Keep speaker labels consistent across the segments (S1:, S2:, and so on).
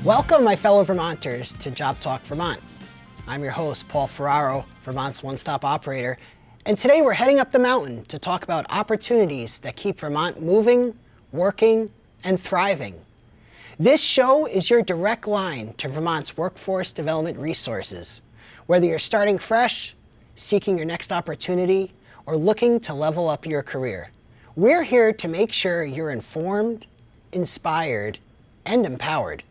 S1: Welcome, my fellow Vermonters, to JobTalk Vermont. I'm your host, Paul Ferraro, Vermont's one-stop operator, and today we're heading up the mountain to talk about opportunities that keep Vermont moving, working, and thriving. This show is your direct line to Vermont's workforce development resources. Whether you're starting fresh, seeking your next opportunity, or looking to level up your career, we're here to make sure you're informed, inspired, and empowered.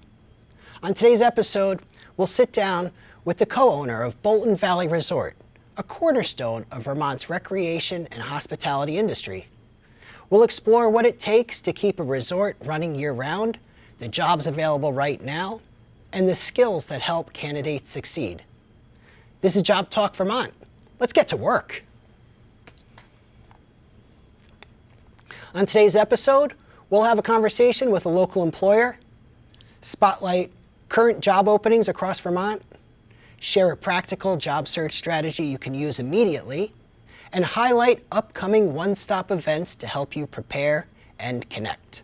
S1: On today's episode, we'll sit down with the co-owner of Bolton Valley Resort, a cornerstone of Vermont's recreation and hospitality industry. We'll explore what it takes to keep a resort running year-round, the jobs available right now, and the skills that help candidates succeed. This is JobTalk Vermont. Let's get to work. On today's episode, we'll have a conversation with a local employer, spotlight current job openings across Vermont, share a practical job search strategy you can use immediately, and highlight upcoming one-stop events to help you prepare and connect.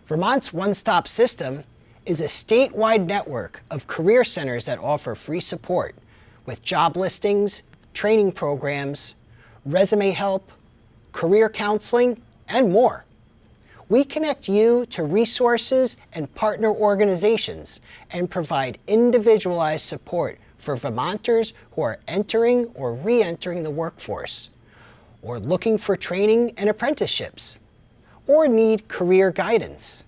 S1: Vermont's one-stop system is a statewide network of career centers that offer free support with job listings, training programs, resume help, career counseling, and more. We connect you to resources and partner organizations and provide individualized support for Vermonters who are entering or re-entering the workforce, or looking for training and apprenticeships, or need career guidance.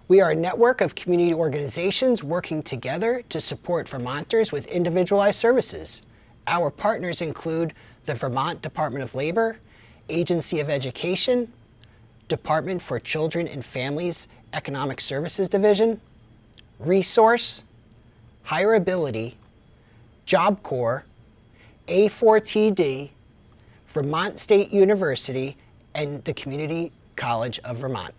S1: We are a network of community organizations working together to support Vermonters with individualized services. Our partners include the Vermont Department of Labor, Agency of Education, Department for Children and Families Economic Services Division, Resource, Hireability, Job Corps, A4TD, Vermont State University, and the Community College of Vermont.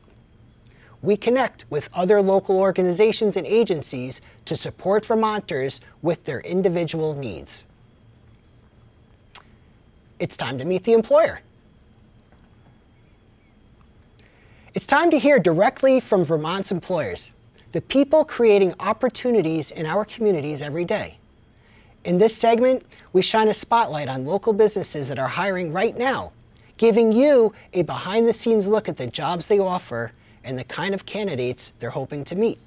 S1: We connect with other local organizations and agencies to support Vermonters with their individual needs. It's time to meet the employer. It's time to hear directly from Vermont's employers, the people creating opportunities in our communities every day. In this segment, we shine a spotlight on local businesses that are hiring right now, giving you a behind-the-scenes look at the jobs they offer and the kind of candidates they're hoping to meet.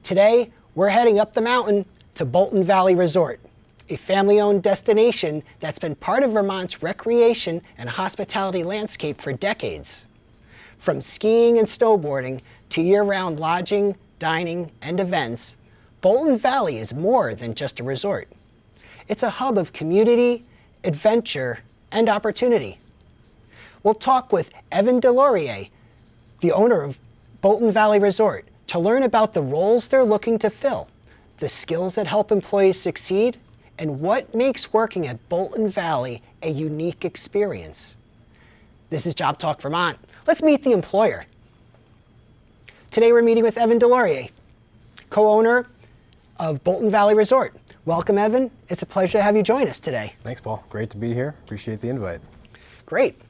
S1: Today, we're heading up the mountain to Bolton Valley Resort, a family-owned destination that's been part of Vermont's recreation and hospitality landscape for decades. From skiing and snowboarding to year-round lodging, dining, and events, Bolton Valley is more than just a resort. It's a hub of community, adventure, and opportunity. We'll talk with Evan DesLauriers, the owner of Bolton Valley Resort, to learn about the roles they're looking to fill, the skills that help employees succeed, and what makes working at Bolton Valley a unique experience. This is JobTalk Vermont. Let's meet the employer. Today we're meeting with Evan DesLauriers, co-owner of Bolton Valley Resort. Welcome, Evan. It's a pleasure to have you join us today.
S2: Thanks, Paul. Great to be here. Appreciate the invite.
S1: Great.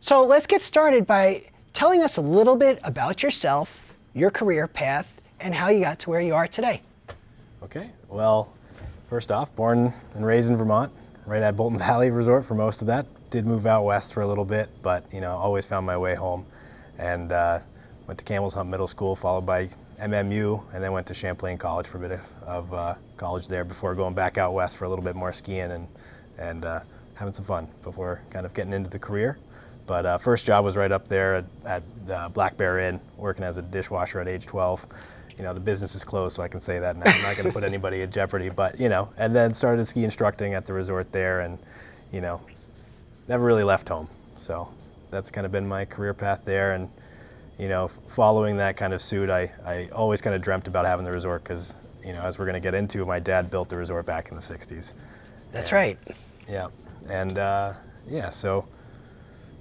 S1: So let's get started by telling us a little bit about yourself, your career path, and how you got to where you are today.
S2: Okay. Well, first off, born and raised in Vermont, right at Bolton Valley Resort for most of that. Did move out west for a little bit, but always found my way home. And went to Campbell's Hump Middle School, followed by MMU, and then went to Champlain College for a bit of college there before going back out west for a little bit more skiing and having some fun before kind of getting into the career. But first job was right up there at the Black Bear Inn, working as a dishwasher at age 12. The business is closed, so I can say that now. I'm not going to put anybody in jeopardy, but, and then started ski instructing at the resort there and, never really left home. So that's kind of been my career path there. And, following that kind of suit, I always kind of dreamt about having the resort because, as we're going to get into, my dad built the resort back in the 60s.
S1: That's right.
S2: Yeah. And, so.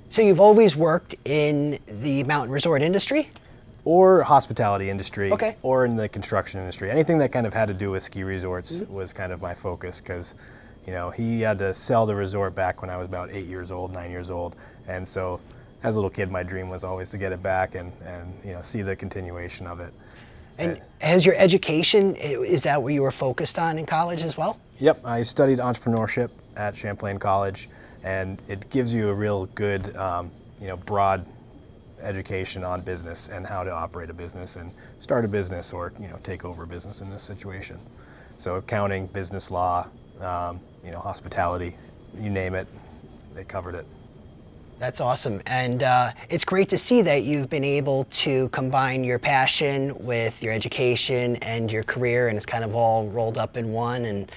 S1: So you've always worked in the mountain resort industry?
S2: Or hospitality industry,
S1: okay.
S2: Or in the construction industry. Anything that kind of had to do with ski resorts was kind of my focus because, he had to sell the resort back when I was about 9 years old. And so as a little kid, my dream was always to get it back and see the continuation of it.
S1: And has your education, is that what you were focused on in college as well?
S2: Yep, I studied entrepreneurship at Champlain College, and it gives you a real good, broad education on business and how to operate a business and start a business or take over a business in this situation. So accounting, business law, hospitality, you name it, they covered it.
S1: That's awesome. And it's great to see that you've been able to combine your passion with your education and your career, and it's kind of all rolled up in one. And,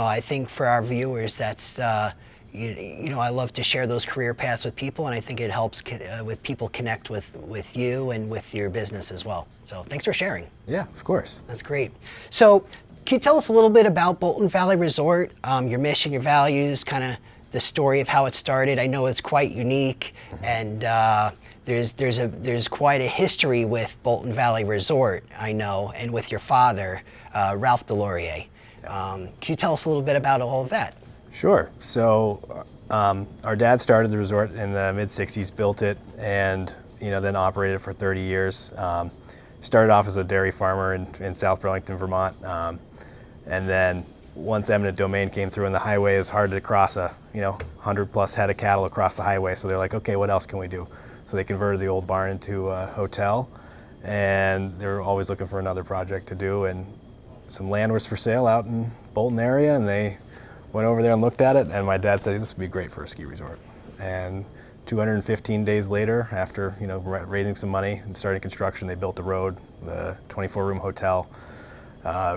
S1: I think for our viewers, that's, I love to share those career paths with people, and I think it helps with people connect with you and with your business as well. So thanks for sharing.
S2: Yeah, of course.
S1: That's great. So can you tell us a little bit about Bolton Valley Resort, your mission, your values, kind of the story of how it started? I know it's quite unique, and there's quite a history with Bolton Valley Resort, I know, and with your father, Ralph DesLauriers. Can you tell us a little bit about all of that?
S2: Sure. So our dad started the resort in the mid-'60s, built it, and then operated it for 30 years. Started off as a dairy farmer in South Burlington, Vermont, and then once eminent domain came through and the highway is hard to cross 100 plus head of cattle across the highway. So they're like, okay, what else can we do? So they converted the old barn into a hotel, and they were always looking for another project to do. And some land was for sale out in Bolton area, and they went over there and looked at it. And my dad said, this would be great for a ski resort. And 215 days later, after raising some money and starting construction, they built the road, the 24-room hotel,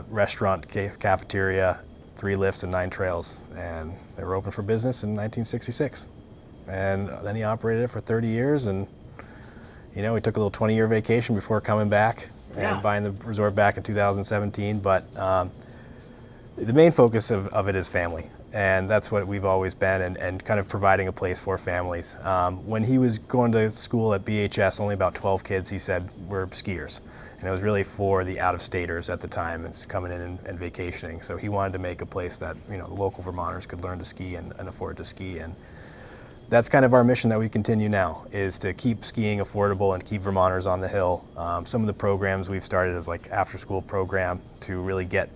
S2: restaurant, cafeteria, 3 lifts and 9 trails, and they were open for business in 1966. And then he operated it for 30 years, and we took a little 20-year vacation before coming back and buying the resort back in 2017. But the main focus of it is family, and that's what we've always been, and kind of providing a place for families. When he was going to school at BHS, only about 12 kids, he said, were skiers. And it was really for the out-of-staters at the time, it's coming in and vacationing. So he wanted to make a place that the local Vermonters could learn to ski and afford to ski. And that's kind of our mission that we continue now, is to keep skiing affordable and keep Vermonters on the hill. Some of the programs we've started is like after-school program to really get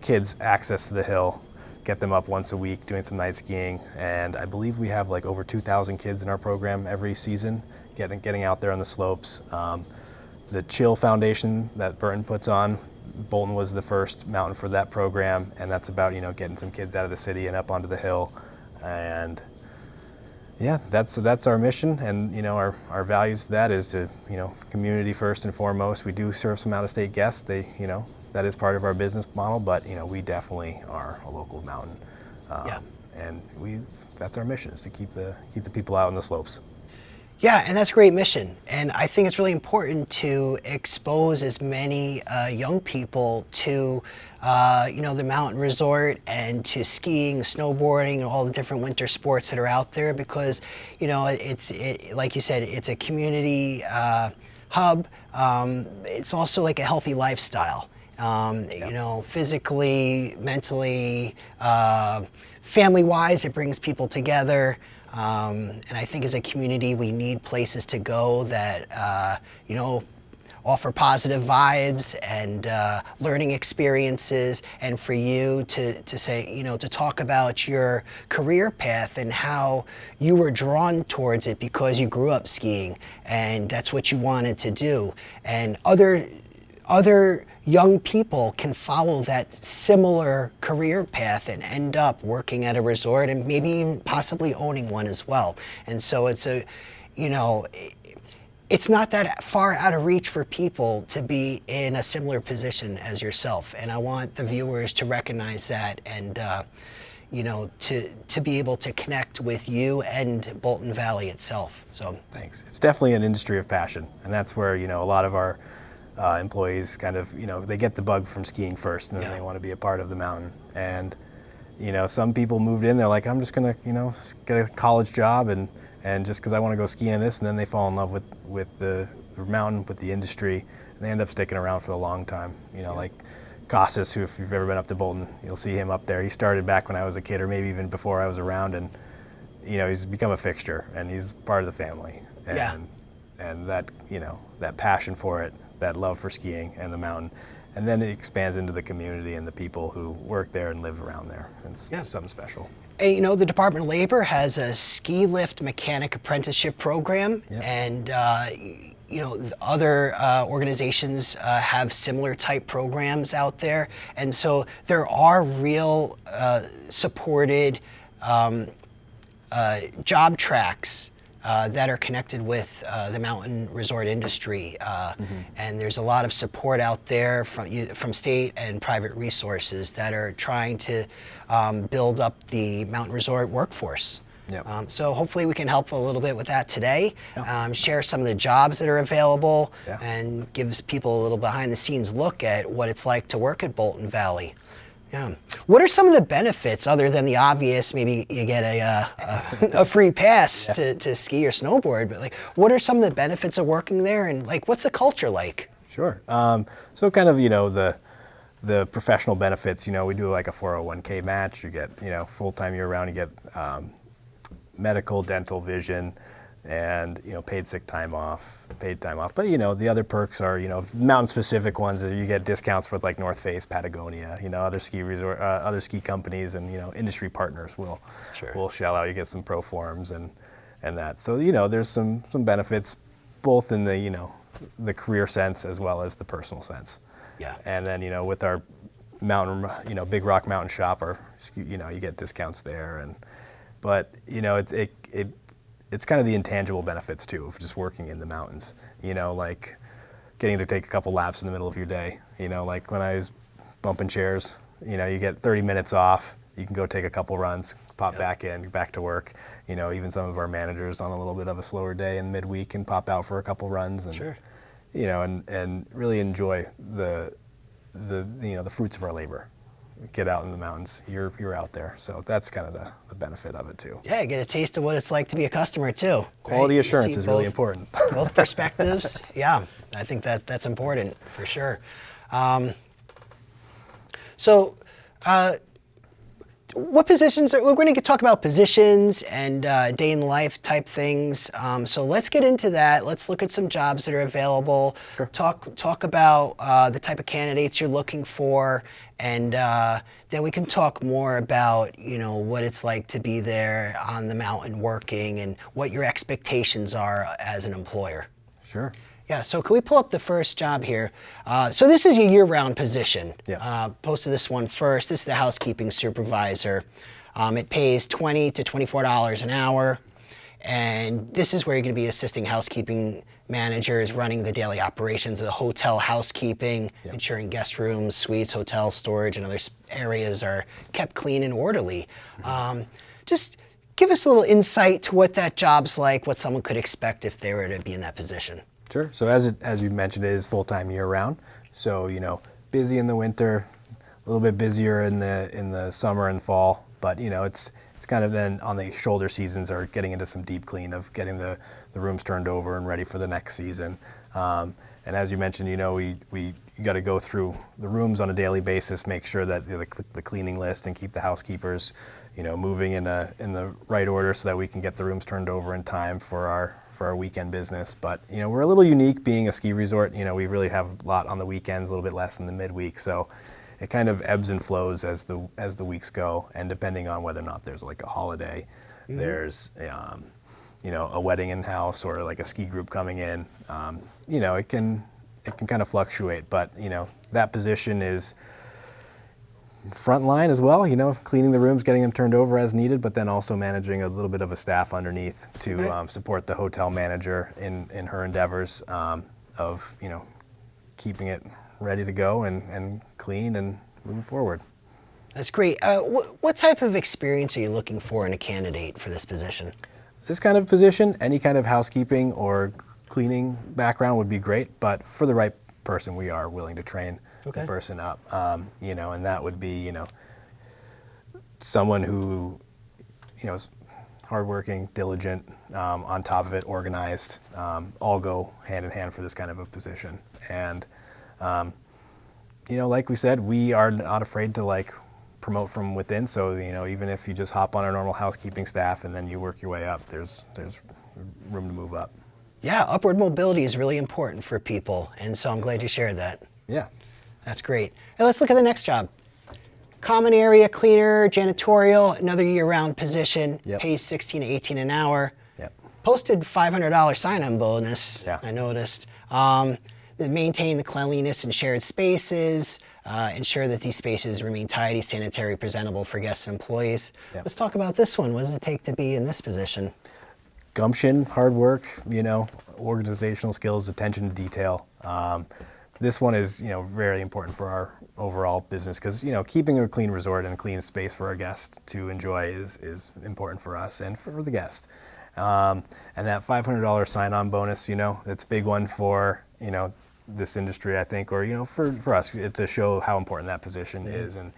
S2: kids access to the hill, get them up once a week doing some night skiing. And I believe we have like over 2,000 kids in our program every season, getting out there on the slopes. The Chill Foundation that Burton puts on, Bolton was the first mountain for that program, and that's about getting some kids out of the city and up onto the hill. And yeah, that's our mission, and our values to that is to community first and foremost. We do serve some out-of-state guests. They that is part of our business model, but we definitely are a local mountain. And that's our mission, is to keep the people out on the slopes.
S1: Yeah, and that's a great mission. And I think it's really important to expose as many young people to, the mountain resort and to skiing, snowboarding, and all the different winter sports that are out there, because, it's like you said, it's a community hub. It's also like a healthy lifestyle. Physically, mentally, family-wise, it brings people together. And I think as a community, we need places to go that, offer positive vibes and learning experiences. And for you to say, to talk about your career path and how you were drawn towards it because you grew up skiing and that's what you wanted to do. And other young people can follow that similar career path and end up working at a resort and maybe even possibly owning one as well. And so it's it's not that far out of reach for people to be in a similar position as yourself. And I want the viewers to recognize that and to be able to connect with you and Bolton Valley itself. So
S2: thanks. It's definitely an industry of passion, and that's where a lot of our employees kind of, they get the bug from skiing first, and then they want to be a part of the mountain. And, some people moved in, they're like, I'm just going to, get a college job and just because I want to go skiing in this, and then they fall in love with the mountain, with the industry, and they end up sticking around for a long time. Like Costas, who, if you've ever been up to Bolton, you'll see him up there. He started back when I was a kid, or maybe even before I was around, and he's become a fixture, and he's part of the family. And,
S1: Yeah.
S2: And that, that passion for it, that love for skiing and the mountain, and then it expands into the community and the people who work there and live around there. It's something special.
S1: And, the Department of Labor has a ski lift mechanic apprenticeship program, and other organizations have similar type programs out there, and so there are real supported job tracks that are connected with the mountain resort industry, and there's a lot of support out there from state and private resources that are trying to build up the mountain resort workforce.
S2: Yep.
S1: So hopefully we can help a little bit with that today, share some of the jobs that are available, and gives people a little behind the scenes look at what it's like to work at Bolton Valley. Yeah. What are some of the benefits other than the obvious? Maybe you get a free pass to ski or snowboard, but like, what are some of the benefits of working there, and like, what's the culture like?
S2: Sure. So kind of the professional benefits. We do like a 401k match. You get full time year round. You get medical, dental, vision, and paid sick time off, paid time off. But the other perks are mountain specific ones. You get discounts for like North Face, Patagonia, other ski resort, other ski companies, and industry partners will shell out. You get some pro forms and that. So there's some benefits both in the career sense as well as the personal sense.
S1: Yeah.
S2: And then with our mountain, Big Rock Mountain Shop, or you get discounts there, but it's kind of the intangible benefits too of just working in the mountains, like getting to take a couple laps in the middle of your day, like when I was bumping chairs, you get 30 minutes off, you can go take a couple runs, pop back in, back to work. Even some of our managers on a little bit of a slower day in midweek can pop out for a couple runs and, and really enjoy the fruits of our labor. Get out in the mountains, you're out there. So that's kind of the benefit of it too.
S1: Yeah, get a taste of what it's like to be a customer too.
S2: Quality assurance is really important.
S1: Both perspectives. Yeah, I think that's important for sure. What positions we're going to talk about positions and day in the life type things. So let's get into that. Let's look at some jobs that are available.
S2: Sure.
S1: Talk about the type of candidates you're looking for, and then we can talk more about what it's like to be there on the mountain working and what your expectations are as an employer.
S2: Sure.
S1: Yeah, so can we pull up the first job here? So this is a year-round position.
S2: Yeah.
S1: Posted this one first. This is the housekeeping supervisor. It pays $20 to $24 an hour, and this is where you're going to be assisting housekeeping managers running the daily operations of the hotel housekeeping, ensuring guest rooms, suites, hotel storage, and other areas are kept clean and orderly. Just give us a little insight to what that job's like, what someone could expect if they were to be in that position.
S2: Sure. So as you mentioned, it is full-time year-round. So busy in the winter, a little bit busier in the summer and fall. But it's kind of then on the shoulder seasons are getting into some deep clean of getting the rooms turned over and ready for the next season. And as you mentioned, we got to go through the rooms on a daily basis, make sure that the cleaning list and keep the housekeepers moving in the right order so that we can get the rooms turned over in time for our weekend business. But we're a little unique being a ski resort. We really have a lot on the weekends, a little bit less in the midweek. So it kind of ebbs and flows as the weeks go, and depending on whether or not there's like a holiday, there's a wedding in house or like a ski group coming in. It can kind of fluctuate, but that position is front line as well, cleaning the rooms, getting them turned over as needed, but then also managing a little bit of a staff underneath to support the hotel manager in her endeavors of keeping it ready to go and clean and moving forward.
S1: That's great. What type of experience are you looking for in a candidate for this position?
S2: This kind of position, any kind of housekeeping or cleaning background would be great, but for the right person, we are willing to train the person up, and that would be, someone who, is hardworking, diligent, on top of it, organized, all go hand in hand for this kind of a position. And, like we said, we are not afraid to promote from within. So, even if you just hop on our normal housekeeping staff and then you work your way up, there's room to move up.
S1: Yeah, upward mobility is really important for people, and so I'm glad you shared that.
S2: Yeah.
S1: That's great. Hey, let's look at the next job. Common area cleaner, janitorial, another year-round position,
S2: Yep.
S1: pays 16 to 18 an hour.
S2: Yep.
S1: Posted $500 sign-on bonus,
S2: Yeah.
S1: I noticed. Maintain the cleanliness in shared spaces, ensure that these spaces remain tidy, sanitary, presentable for guests and employees.
S2: Yep.
S1: Let's talk about this one. What does it take to be in this position?
S2: Gumption, hard work, organizational skills, attention to detail. This one is, very important for our overall business because, keeping a clean resort and a clean space for our guests to enjoy is important for us and for the guest. And that $500 sign-on bonus, that's a big one for, this industry, I think, or, for us, it's to show how important that position is and,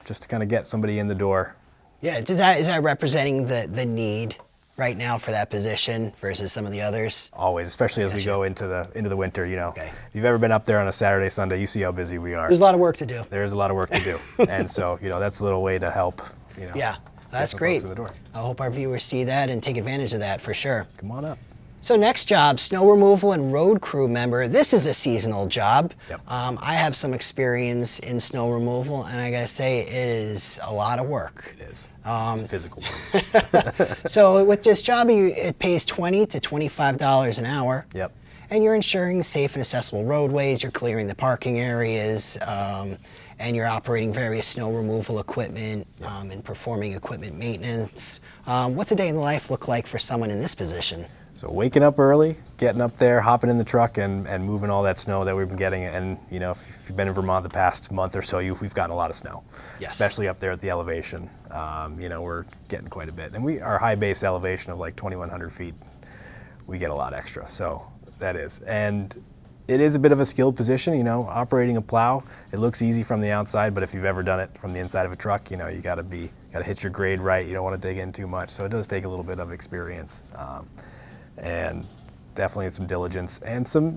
S2: just to kind of get somebody in the door.
S1: Yeah, is that representing the need right now for that position versus some of the others?
S2: Always, especially as we go into the winter,
S1: Okay.
S2: If you've ever been up there on a Saturday, Sunday, you see how busy we are.
S1: There's a lot of work to do.
S2: There's a lot of work to do. And so, that's a little way to help,
S1: Yeah, that's
S2: get some
S1: great.
S2: folks in the door.
S1: I hope our viewers see that and take advantage of that for sure.
S2: Come on up.
S1: So next job, snow removal and road crew member. This is a seasonal job.
S2: Yep.
S1: I have some experience in snow removal, and I gotta say, it is a lot of work.
S2: It is. It's physical work.
S1: So with this job, it pays $20 to $25 an hour.
S2: Yep.
S1: And you're ensuring safe and accessible roadways, you're clearing the parking areas, and you're operating various snow removal equipment and performing equipment maintenance. What's a day in the life look like for someone in this position?
S2: So waking up early, getting up there, hopping in the truck, and moving all that snow that we've been getting. And if you've been in Vermont the past month or so, we've gotten a lot of snow,
S1: Yes.
S2: especially up there at the elevation. We're getting quite a bit, and our high base elevation of like 2,100 feet, we get a lot extra. So that is, and it is a bit of a skilled position. Operating a plow, it looks easy from the outside, but if you've ever done it from the inside of a truck, you gotta hit your grade right. You don't want to dig in too much, so it does take a little bit of experience. And definitely some diligence and some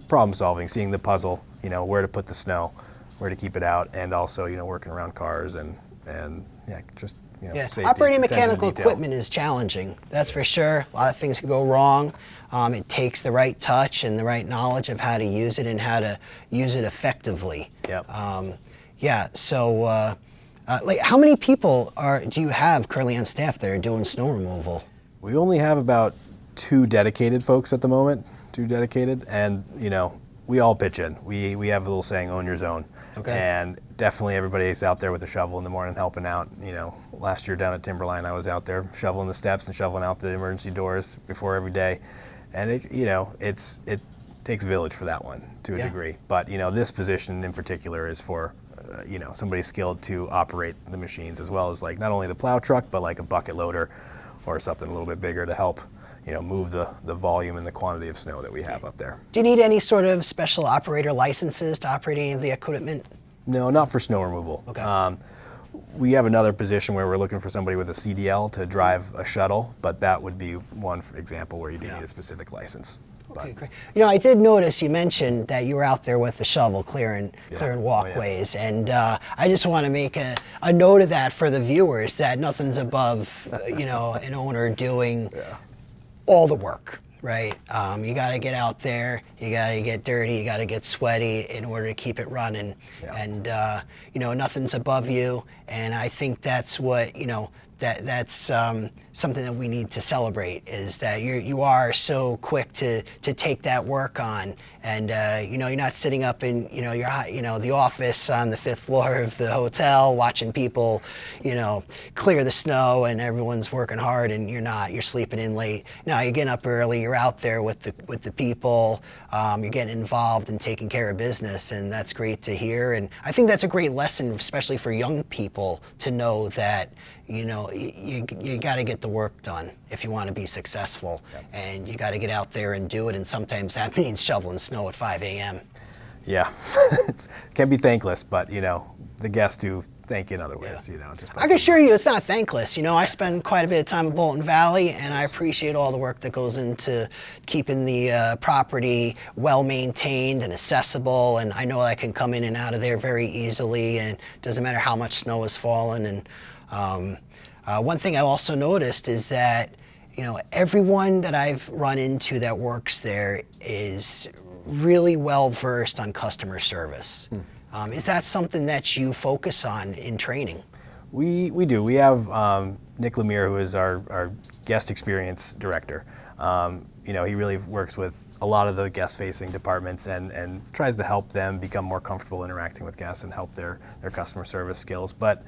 S2: problem solving, seeing the puzzle, where to put the snow, where to keep it out, and also, working around cars and just, safety,
S1: operating
S2: attention to
S1: mechanical
S2: detail.
S1: equipment is challenging, that's for sure. A lot of things can go wrong. It takes the right touch and the right knowledge of how to use it and how to use it effectively.
S2: Yep.
S1: So how many people do you have currently on staff that are doing snow removal?
S2: We only have about 2 dedicated folks at the moment, and we all pitch in. We have a little saying, own your zone.
S1: Okay.
S2: And definitely everybody's out there with a shovel in the morning helping out. Last year down at Timberline, I was out there shoveling the steps and shoveling out the emergency doors before every day. And it takes a village for that one to a degree. But this position in particular is for somebody skilled to operate the machines, as well as like not only the plow truck, but like a bucket loader or something a little bit bigger to help move the volume and the quantity of snow that we have up there.
S1: Do you need any sort of special operator licenses to operate any of the equipment?
S2: No, not for snow removal.
S1: Okay.
S2: We have another position where we're looking for somebody with a CDL to drive a shuttle, but that would be one example where you do need a specific license.
S1: Okay, great. I did notice you mentioned that you were out there with the shovel clearing walkways, and I just want to make a note of that for the viewers, that nothing's above, an owner doing all the work, right? You got to get out there, you got to get dirty, you got to get sweaty in order to keep it running, and nothing's above you, and I think that's what, that's something that we need to celebrate, is that you are so quick to take that work on, and you're not sitting up in the office on the 5th floor of the hotel watching people clear the snow and everyone's working hard and you're sleeping in late. No, you're getting up early, you're out there with the people, you're getting involved in taking care of business, and that's great to hear. And I think that's a great lesson, especially for young people, to know that you got to get the work done if you want to be successful, and you got to get out there and do it, and sometimes that means shoveling snow at 5 a.m.
S2: Yeah, it can be thankless, but the guests do thank you in other ways, just by
S1: I can assure you it's not thankless. I spend quite a bit of time in Bolton Valley, and I appreciate all the work that goes into keeping the property well maintained and accessible, and I know I can come in and out of there very easily, and it doesn't matter how much snow has fallen. And one thing I also noticed is that everyone that I've run into that works there is really well versed on customer service. Is that something that you focus on in training?
S2: We do. We have Nick Lemire, who is our guest experience director. He really works with a lot of the guest-facing departments and tries to help them become more comfortable interacting with guests and help their customer service skills. But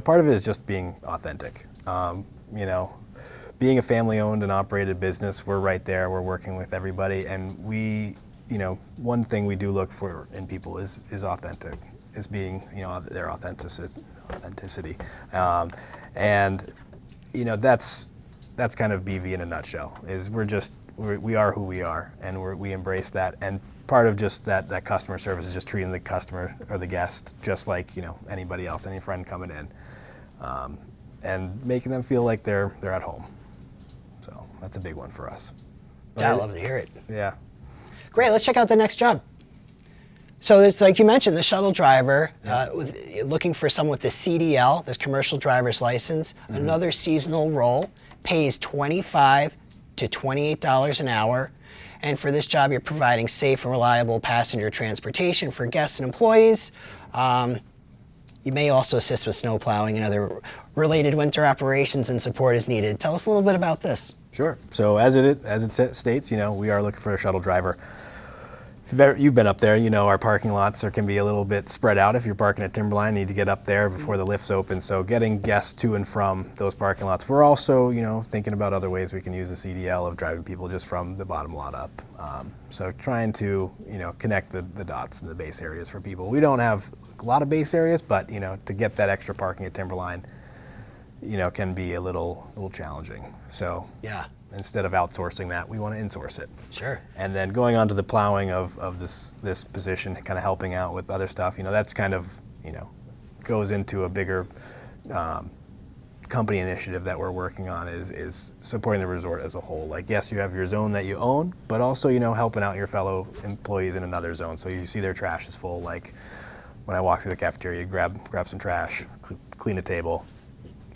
S2: part of it is just being authentic. Being a family-owned and operated business, we're right there. We're working with everybody, and one thing we do look for in people is authentic, is being, their authenticity. And that's kind of BV in a nutshell, is we are who we are, and we embrace that. And part of just that customer service is just treating the customer or the guest just like, anybody else, any friend coming in, and making them feel like they're at home. So that's a big one for us.
S1: I love to hear it.
S2: Yeah.
S1: Great, let's check out the next job. So it's like you mentioned, the shuttle driver, looking for someone with the CDL, this commercial driver's license, another seasonal role, pays $25 to $28 an hour. And for this job, you're providing safe and reliable passenger transportation for guests and employees. You may also assist with snow plowing and other related winter operations and support as needed. Tell us a little bit about this.
S2: Sure. So as it states, we are looking for a shuttle driver. If you've been up there, our parking lots can be a little bit spread out. If you're parking at Timberline, you need to get up there before the lifts open. So getting guests to and from those parking lots. We're also, thinking about other ways we can use the CDL of driving people just from the bottom lot up. So trying to, connect the dots in the base areas for people. We don't have a lot of base areas, but, to get that extra parking at Timberline, can be a little challenging. So
S1: yeah.
S2: Instead of outsourcing that, we want to insource it.
S1: Sure. And
S2: then going on to the plowing of this position, kind of helping out with other stuff, that's kind of, goes into a bigger company initiative that we're working on is supporting the resort as a whole. Like, yes, you have your zone that you own, but also, helping out your fellow employees in another zone. So you see their trash is full. Like when I walk through the cafeteria, you grab some trash, clean a table.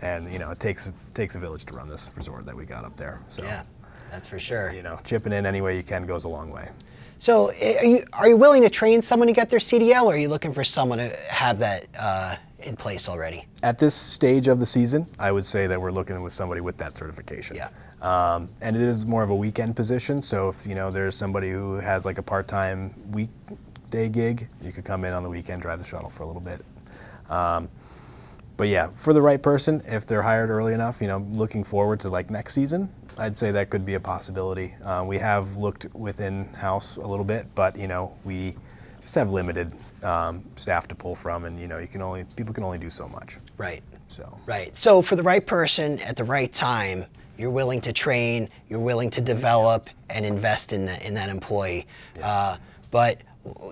S2: And it takes a village to run this resort that we got up there. So
S1: yeah, that's for sure.
S2: Chipping in any way you can goes a long way.
S1: So are you willing to train someone to get their CDL, or are you looking for someone to have that in place already?
S2: At this stage of the season, I would say that we're looking with somebody with that certification.
S1: Yeah.
S2: And it is more of a weekend position. So if there's somebody who has like a part-time weekday gig, you could come in on the weekend, drive the shuttle for a little bit. But yeah, for the right person, if they're hired early enough, looking forward to like next season, I'd say that could be a possibility. We have looked within house a little bit, but we just have limited staff to pull from, and people can only do so much.
S1: Right.
S2: So.
S1: Right. So for the right person at the right time, you're willing to train, you're willing to develop and invest in that employee. Yeah. But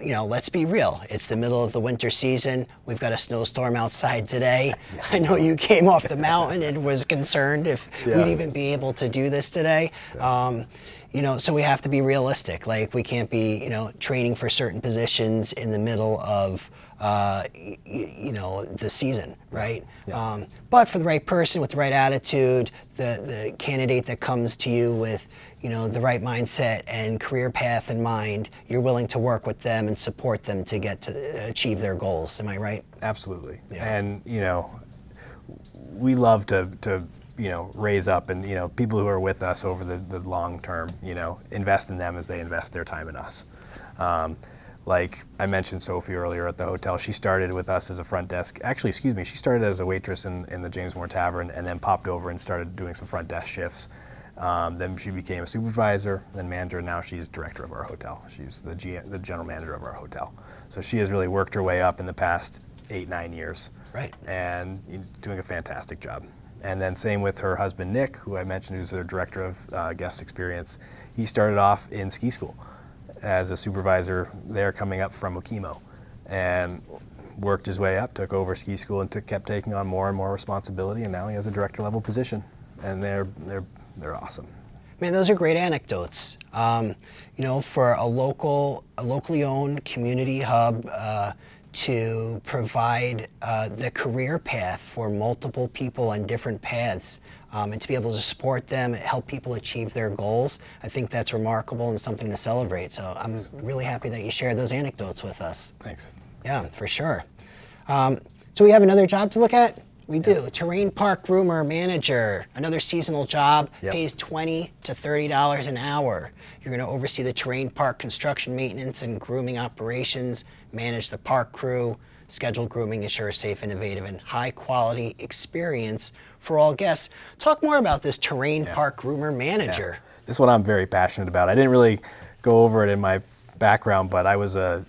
S1: let's be real. It's the middle of the winter season. We've got a snowstorm outside today. I know you came off the mountain and was concerned if we'd even be able to do this today. So we have to be realistic. Like, we can't be, training for certain positions in the middle of, the season, right? Yeah. But for the right person with the right attitude, the candidate that comes to you with, the right mindset and career path in mind, you're willing to work with them and support them to get to achieve their goals. Am I right?
S2: Absolutely.
S1: Yeah.
S2: And, we love to raise up and, people who are with us over the long term, invest in them as they invest their time in us. Like I mentioned Sophie earlier at the hotel, she started with us as a front desk. Actually, she started as a waitress in the James Moore Tavern and then popped over and started doing some front desk shifts. Then she became a supervisor, then manager, and now she's director of our hotel. She's the general manager of our hotel. So she has really worked her way up in the past 8-9 years.
S1: Right.
S2: And doing a fantastic job. And then same with her husband, Nick, who I mentioned, who's the director of guest experience. He started off in ski school as a supervisor there coming up from Okemo. And worked his way up, took over ski school, and kept taking on more and more responsibility, and now he has a director level position, and they're awesome.
S1: Man, those are great anecdotes. For a locally owned community hub to provide the career path for multiple people on different paths, and to be able to support them, help people achieve their goals, I think that's remarkable and something to celebrate. So I'm really happy that you shared those anecdotes with us.
S2: Thanks.
S1: Yeah, for sure. So we have another job to look at? We do. Terrain Park Groomer Manager, another seasonal job, pays $20 to $30 an hour. You're going to oversee the terrain park construction maintenance and grooming operations, manage the park crew, schedule grooming, ensure safe, innovative, and high-quality experience for all guests. Talk more about this Terrain Park Groomer Manager.
S2: Yeah. This is what I'm very passionate about. I didn't really go over it in my background, but I was a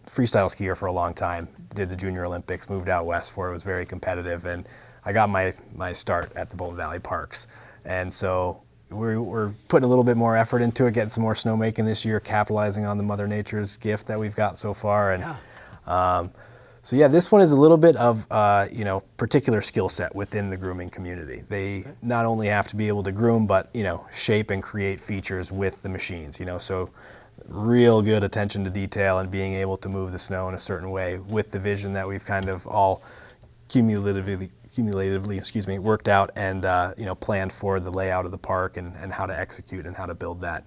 S2: freestyle skier for a long time. Did the Junior Olympics, moved out west for it, was very competitive, and I got my start at the Bolton Valley Parks. And so we're putting a little bit more effort into it, getting some more snowmaking this year, capitalizing on the Mother Nature's gift that we've got so far. And this one is a little bit of particular skill set within the grooming community. They not only have to be able to groom, but shape and create features with the machines. So real good attention to detail and being able to move the snow in a certain way with the vision that we've kind of all cumulatively worked out and planned for the layout of the park and how to execute and how to build that.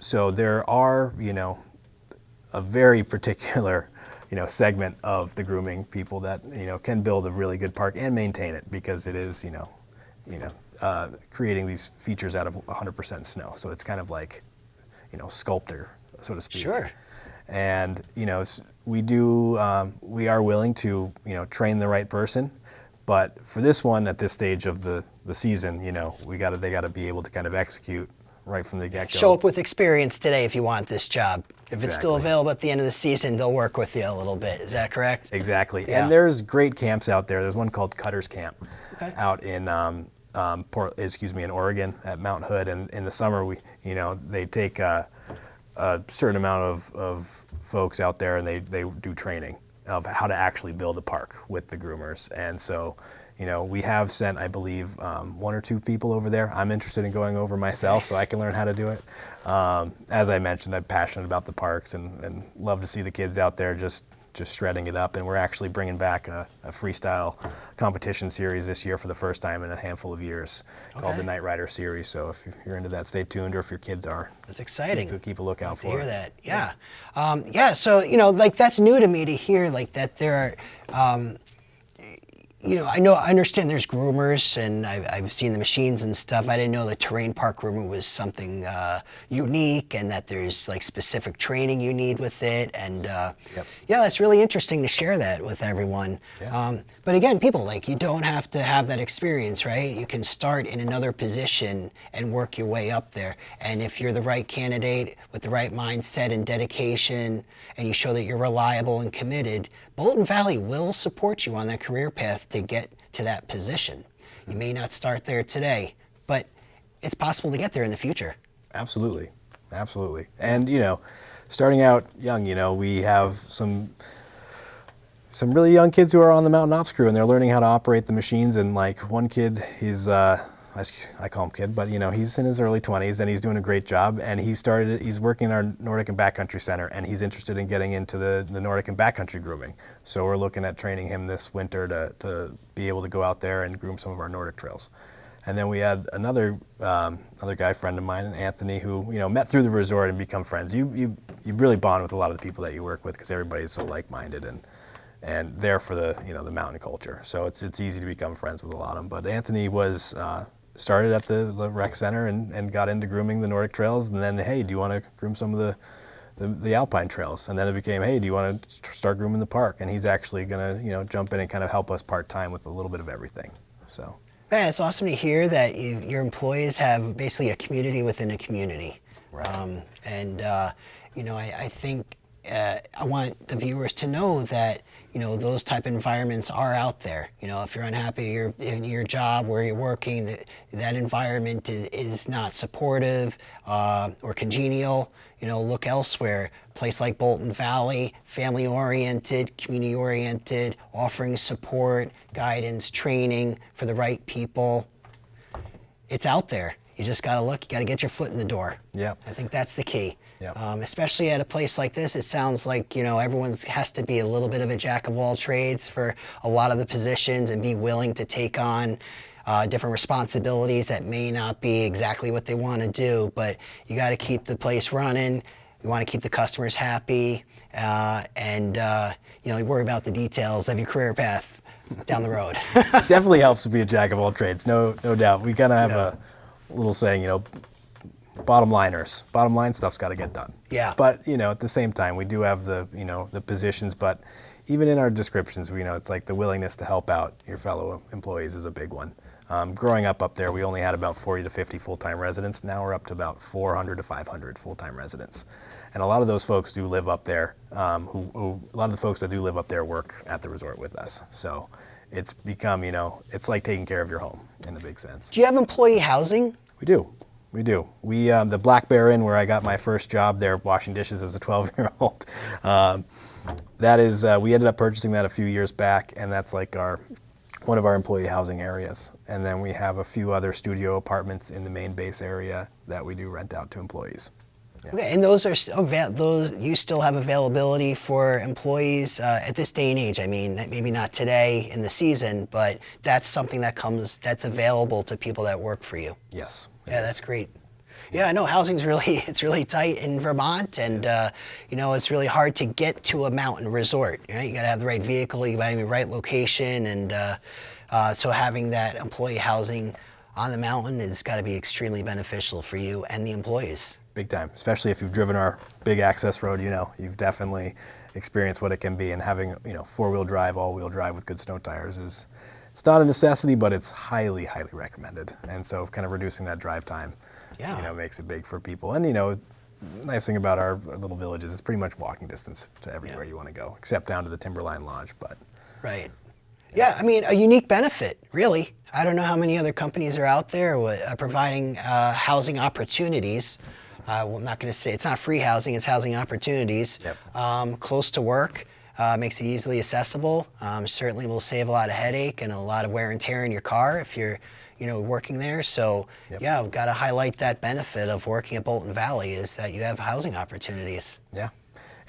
S2: So there are a very particular segment of the grooming people that can build a really good park and maintain it, because it is creating these features out of 100% snow. So it's kind of like sculptor, so to speak.
S1: Sure.
S2: And we are willing to train the right person, but for this one at this stage of the season, they got to be able to kind of execute right from the get-go.
S1: Show up with experience today if you want this job. If it's still available at the end of the season, they'll work with you a little bit. Is that correct?
S2: Exactly.
S1: Yeah.
S2: And there's great camps out there. There's one called Cutter's Camp out in in Oregon at Mount Hood, and in the summer they take a certain amount of folks out there, and they do training of how to actually build a park with the groomers. And so we have sent, I believe, 1 or 2 people over there. I'm interested in going over myself so I can learn how to do it. As I mentioned, I'm passionate about the parks and love to see the kids out there just shredding it up. And we're actually bringing back a freestyle competition series this year for the first time in a handful of years, called the Night Rider Series. So if you're into that, stay tuned, or if your kids are,
S1: that's exciting.
S2: Keep a lookout for it.
S1: To hear that, yeah. So that's new to me to hear that there are. I understand there's groomers, and I've seen the machines and stuff. I didn't know the terrain park groomer was something unique, and that there's specific training you need with it. And that's really interesting to share that with everyone. Yeah. But again, people, you don't have to have that experience, right? You can start in another position and work your way up there. And if you're the right candidate with the right mindset and dedication, and you show that you're reliable and committed, Bolton Valley will support you on that career path to get to that position. You may not start there today, but it's possible to get there in the future.
S2: Absolutely. And starting out young, we have some really young kids who are on the mountain ops crew, and they're learning how to operate the machines. And one kid, he's I call him kid, but he's in his early 20s, and he's doing a great job. And he's working in our Nordic and Backcountry Center, and he's interested in getting into the Nordic and Backcountry grooming. So we're looking at training him this winter to be able to go out there and groom some of our Nordic trails. And then we had another guy, friend of mine, Anthony, who met through the resort and become friends. You really bond with a lot of the people that you work with, because everybody's so like-minded and there for the the mountain culture. So it's easy to become friends with a lot of them. But Anthony was started at the rec center and got into grooming the Nordic trails, and then, hey, do you want to groom some of the Alpine trails? And then it became, hey, do you want to start grooming the park? And he's actually going to jump in and kind of help us part-time with a little bit of everything. So.
S1: Man, it's awesome to hear that your employees have basically a community within a community.
S2: Right.
S1: I think I want the viewers to know that those type of environments are out there. If you're unhappy in your job where you're working, that environment is not supportive or congenial, look elsewhere. A place like Bolton Valley, family-oriented, community-oriented, offering support, guidance, training for the right people. It's out there. You just got to look. You got to get your foot in the door.
S2: Yeah.
S1: I think that's the key.
S2: Yep.
S1: Especially at a place like this, it sounds like everyone has to be a little bit of a jack of all trades for a lot of the positions and be willing to take on different responsibilities that may not be exactly what they want to do. But you got to keep the place running. You want to keep the customers happy, and you worry about the details of your career path down the road.
S2: Definitely helps to be a jack of all trades, no doubt. We kind of have a little saying, bottom line stuff's got to get done.
S1: Yeah.
S2: But at the same time, we do have the positions, but even in our descriptions, it's like the willingness to help out your fellow employees is a big one. Growing up there, we only had about 40 to 50 full-time residents. Now we're up to about 400 to 500 full-time residents. And a lot of those folks do live up there. A lot of the folks that do live up there work at the resort with us. So it's become, it's like taking care of your home in a big sense.
S1: Do you have employee housing?
S2: We do. We, the Black Bear Inn, where I got my first job there washing dishes as a 12-year-old, that is, we ended up purchasing that a few years back, and that's like one of our employee housing areas. And then we have a few other studio apartments in the main base area that we do rent out to employees. Yeah.
S1: Okay, and those you still have availability for employees at this day and age. I mean, maybe not today in the season, but that's something that's available to people that work for you.
S2: Yes.
S1: Yeah, that's great. Yeah, I know housing's it's really tight in Vermont, and it's really hard to get to a mountain resort. You got to have the right vehicle, you got to have the right location, and so having that employee housing on the mountain has got to be extremely beneficial for you and the employees.
S2: Big time, especially if you've driven our big access road. You've definitely experienced what it can be, and having 4-wheel drive, all-wheel drive with good snow tires it's not a necessity, but it's highly, highly recommended. And so kind of reducing that drive time, makes it big for people. And, the nice thing about our little village is it's pretty much walking distance to everywhere you want to go, except down to the Timberline Lodge. But
S1: right. Yeah, I mean, a unique benefit, really. I don't know how many other companies are out there providing housing opportunities. I'm not going to say it's not free housing, it's housing opportunities. Yep. Close to work. Makes it easily accessible. Certainly will save a lot of headache and a lot of wear and tear in your car if you're, working there. So, yeah, we've got to highlight that benefit of working at Bolton Valley is that you have housing opportunities.
S2: Yeah.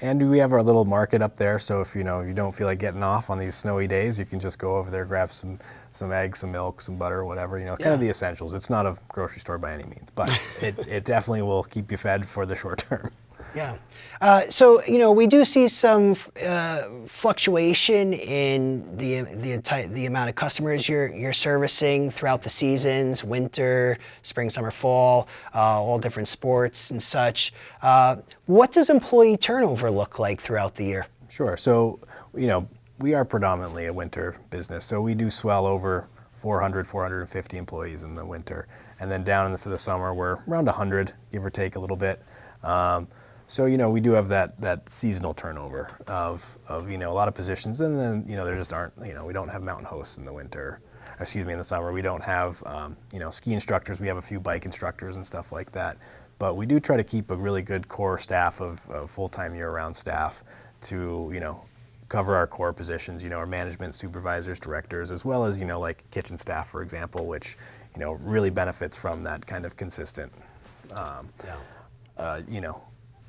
S2: And we have our little market up there, so if you don't feel like getting off on these snowy days, you can just go over there, grab some eggs, some milk, some butter, whatever, kind of the essentials. It's not a grocery store by any means, but it definitely will keep you fed for the short term.
S1: Yeah. So, we do see some fluctuation in the amount of customers you're servicing throughout the seasons, winter, spring, summer, fall, all different sports and such. What does employee turnover look like throughout the year?
S2: Sure. So, we are predominantly a winter business, so we do swell over 400, 450 employees in the winter. And then down for the summer, we're around 100, give or take a little bit. So, we do have that seasonal turnover of a lot of positions, and then, there just aren't, we don't have mountain hosts in the in the summer. We don't have, ski instructors. We have a few bike instructors and stuff like that. But we do try to keep a really good core staff of full-time year-round staff to, cover our core positions, our management, supervisors, directors, as well as, like kitchen staff, for example, which, really benefits from that kind of consistent,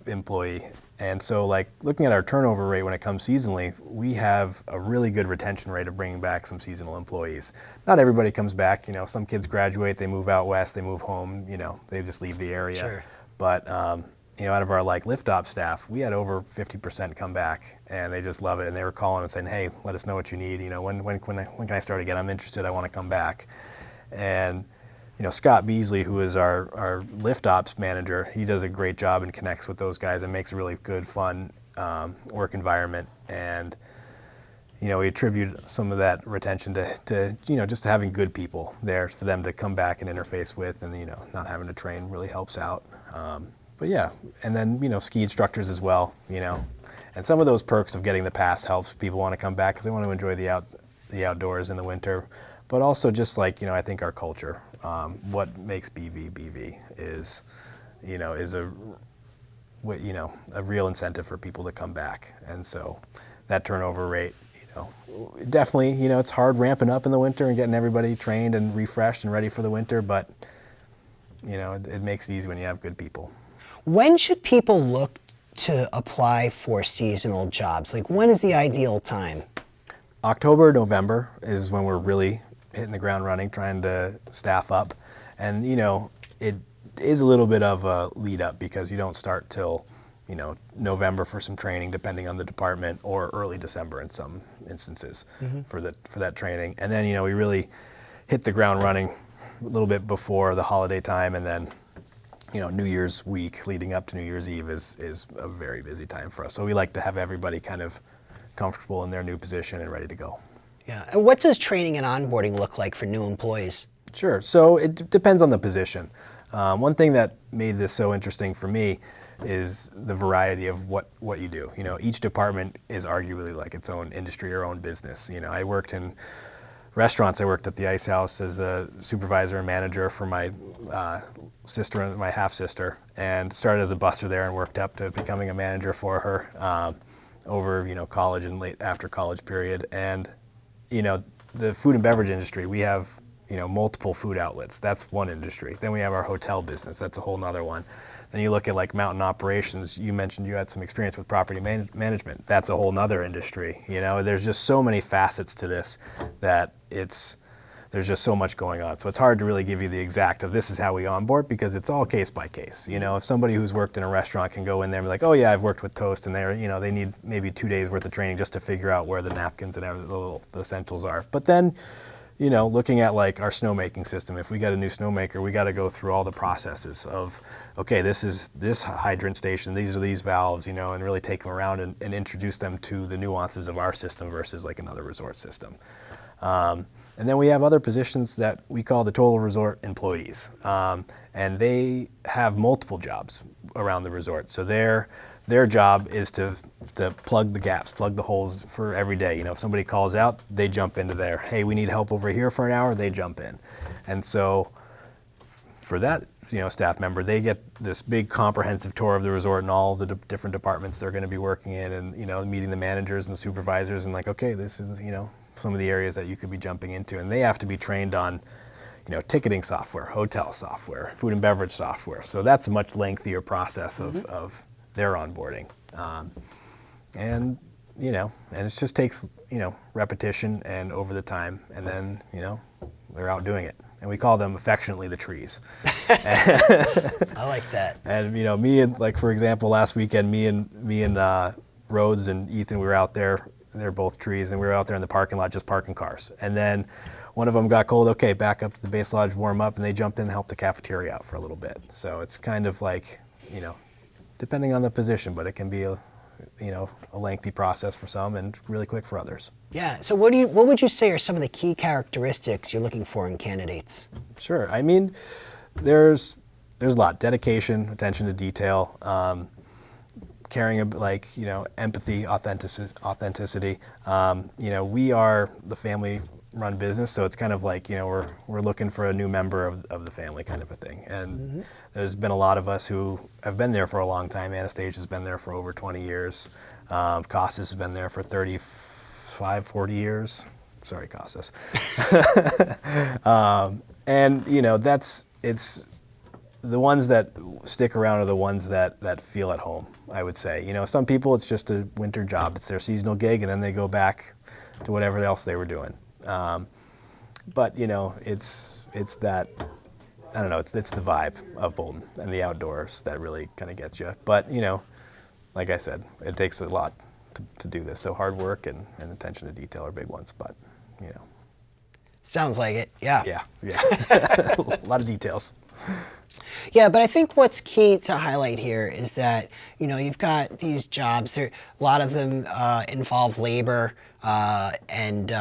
S2: employee. And so, like, looking at our turnover rate when it comes seasonally, we have a really good retention rate of bringing back some seasonal employees. Not everybody comes back. Some kids graduate, they move out west, they move home, they just leave the area.
S1: Sure.
S2: But out of our lift op staff, we had over 50% come back, and they just love it. And they were calling and saying, "Hey, let us know what you need. When can I start again? I'm interested. I want to come back." And Scott Beasley, who is our lift ops manager, he does a great job and connects with those guys and makes a really good, fun work environment. And we attribute some of that retention to just having good people there for them to come back and interface with, and not having to train really helps out. But yeah, and then ski instructors as well. And some of those perks of getting the pass helps people want to come back because they want to enjoy the outdoors in the winter. But also just like, I think our culture, what makes BV is, is a real incentive for people to come back. And so that turnover rate, definitely, it's hard ramping up in the winter and getting everybody trained and refreshed and ready for the winter, but it makes it easy when you have good people.
S1: When should people look to apply for seasonal jobs? Like, when is the ideal time?
S2: October, November is when we're really hitting the ground running, trying to staff up. And, it is a little bit of a lead up because you don't start till, November for some training, depending on the department, or early December in some instances for that training. And then, we really hit the ground running a little bit before the holiday time, and then, New Year's week leading up to New Year's Eve is a very busy time for us. So we like to have everybody kind of comfortable in their new position and ready to go.
S1: Yeah. And what does training and onboarding look like for new employees?
S2: Sure. So it depends on the position. One thing that made this so interesting for me is the variety of what you do. Each department is arguably like its own industry or own business. I worked in restaurants. I worked at the Ice House as a supervisor and manager for my sister and my half-sister, and started as a busser there and worked up to becoming a manager for her over college and late after college period. And the food and beverage industry, we have multiple food outlets. That's one industry. Then we have our hotel business. That's a whole nother one. Then you look at like mountain operations. You mentioned you had some experience with property management. That's a whole nother industry. There's just so many facets to this that there's just so much going on. So it's hard to really give you the exact of this is how we onboard because it's all case by case. If somebody who's worked in a restaurant can go in there and be like, oh yeah, I've worked with Toast, and they need maybe 2 days worth of training just to figure out where the napkins and the essentials are. But then, looking at like our snowmaking system, if we got a new snowmaker, we got to go through all the processes of, okay, this is this hydrant station, these are these valves, and really take them around and introduce them to the nuances of our system versus like another resort system. And then we have other positions that we call the total resort employees. And they have multiple jobs around the resort. So their job is to plug the gaps, plug the holes for every day. If somebody calls out, they jump into there. Hey, we need help over here for an hour, they jump in. And so for that, staff member, they get this big comprehensive tour of the resort and all the different departments they're going to be working in, and, meeting the managers and the supervisors and like, okay, this is, some of the areas that you could be jumping into. And they have to be trained on, ticketing software, hotel software, food and beverage software. So that's a much lengthier process of their onboarding. And it just takes, repetition and over the time, and then, they're out doing it. And we call them affectionately the trees.
S1: I like that.
S2: And, me and, like, for example, last weekend, me and Rhodes and Ethan, we were out there. They're both trees, and we were out there in the parking lot just parking cars. And then one of them got cold. Okay, back up to the base lodge, warm up, and they jumped in and helped the cafeteria out for a little bit. So it's kind of like, depending on the position, but it can be a lengthy process for some and really quick for others.
S1: Yeah. So what would you say are some of the key characteristics you're looking for in candidates?
S2: Sure. I mean, there's a lot: dedication, attention to detail. Caring, like, empathy, authenticity. We are the family-run business, so it's kind of like, we're looking for a new member of the family kind of a thing. And there's been a lot of us who have been there for a long time. Anastasia's been there for over 20 years. Costas has been there for 35, 40 years. Sorry, Costas. And, it's the ones that stick around are the ones that feel at home, I would say. Some people, it's just a winter job. It's their seasonal gig, and then they go back to whatever else they were doing. But, it's that, I don't know, it's the vibe of Bolton and the outdoors that really kind of gets you. But, like I said, it takes a lot to do this. So hard work and attention to detail are big ones, but,
S1: Sounds like it, yeah.
S2: Yeah. A lot of details.
S1: Yeah, but I think what's key to highlight here is that, you've got these jobs, a lot of them involve labor and,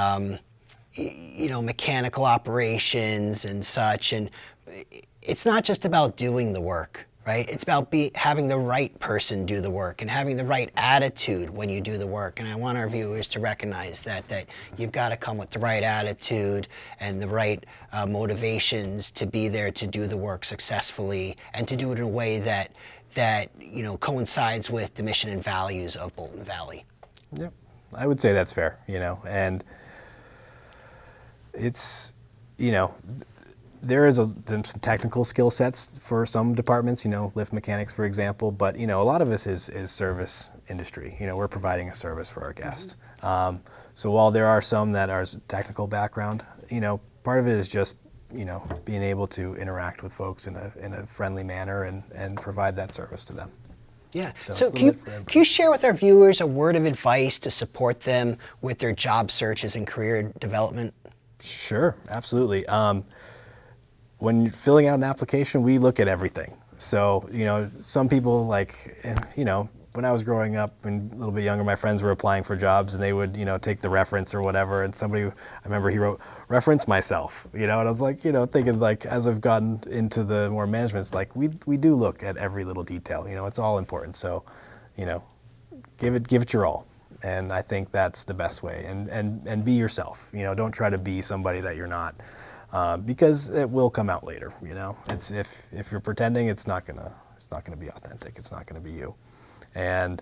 S1: mechanical operations and such. And it's not just about doing the work. right? It's about having the right person do the work and having the right attitude when you do the work. And I want our viewers to recognize that you've got to come with the right attitude and the right motivations to be there to do the work successfully and to do it in a way that coincides with the mission and values of Bolton Valley.
S2: Yep, I would say that's fair, and it's, there is some technical skill sets for some departments, lift mechanics, for example, but, a lot of this is service industry. We're providing a service for our guests. So while there are some that are technical background, part of it is just, being able to interact with folks in a friendly manner and provide that service to them.
S1: Yeah. So can you share with our viewers a word of advice to support them with their job searches and career development?
S2: Sure, absolutely. When you're filling out an application, we look at everything. So, some people when I was growing up and a little bit younger, my friends were applying for jobs and they would, take the reference or whatever. And I remember he wrote, reference myself, and I was like, thinking as I've gotten into the more management, it's like, we do look at every little detail, it's all important. So, give it your all. And I think that's the best way. And be yourself, don't try to be somebody that you're not. Because it will come out later, It's if you're pretending, it's not gonna be authentic. It's not gonna be you. And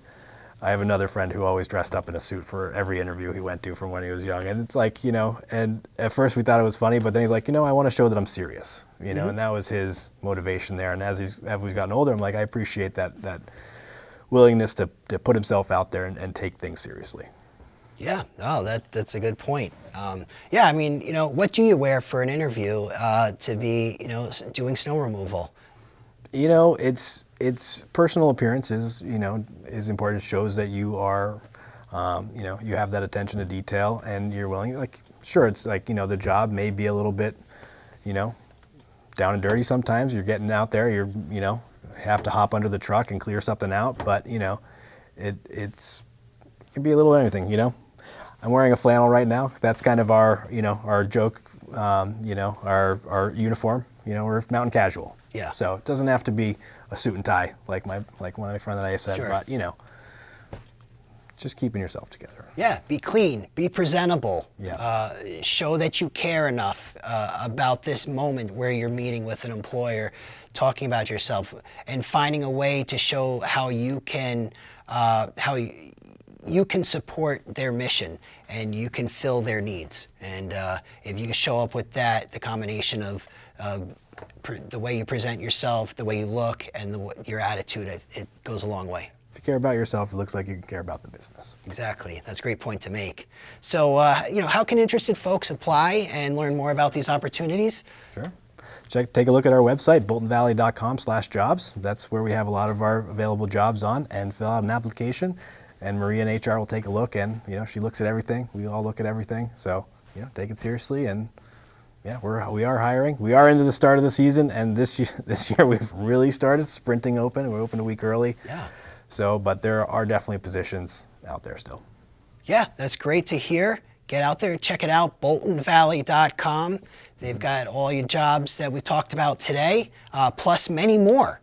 S2: I have another friend who always dressed up in a suit for every interview he went to from when he was young. And it's like, and at first we thought it was funny, but then he's like, I want to show that I'm serious, and that was his motivation there. And as we've gotten older, I'm like, I appreciate that willingness to put himself out there and take things seriously.
S1: Yeah, that's a good point. What do you wear for an interview to be, doing snow removal? It's personal appearance is important. It shows that you are, you have that attention to detail and you're willing, sure, it's the job may be a little bit, down and dirty sometimes. You're getting out there, have to hop under the truck and clear something out, but, it can be a little anything, I'm wearing a flannel right now. That's kind of our, our joke, our uniform. We're mountain casual. Yeah.
S2: So it doesn't have to be a suit and tie like one of my friends that I said,
S1: sure.
S2: But just keeping yourself together.
S1: Yeah, be clean, be presentable.
S2: Yeah.
S1: Show that you care enough about this moment where you're meeting with an employer, talking about yourself, and finding a way to show how you can you can support their mission and you can fill their needs. And if you can show up with that, the combination of the way you present yourself, the way you look, and your attitude, it goes a long way.
S2: If you care about yourself, it looks like you can care about the business.
S1: Exactly. That's a great point to make. So, how can interested folks apply and learn more about these opportunities?
S2: Sure. Take a look at our website, boltonvalley.com/jobs. That's where we have a lot of our available jobs on, and fill out an application. And Maria in HR will take a look, and she looks at everything. We all look at everything. So take it seriously, and yeah, we are hiring. We are into the start of the season, and this year we've really started sprinting open. We're open a week early.
S1: Yeah.
S2: So, but there are definitely positions out there still.
S1: Yeah, that's great to hear. Get out there, check it out, boltonvalley.com. They've got all your jobs that we talked about today, plus many more.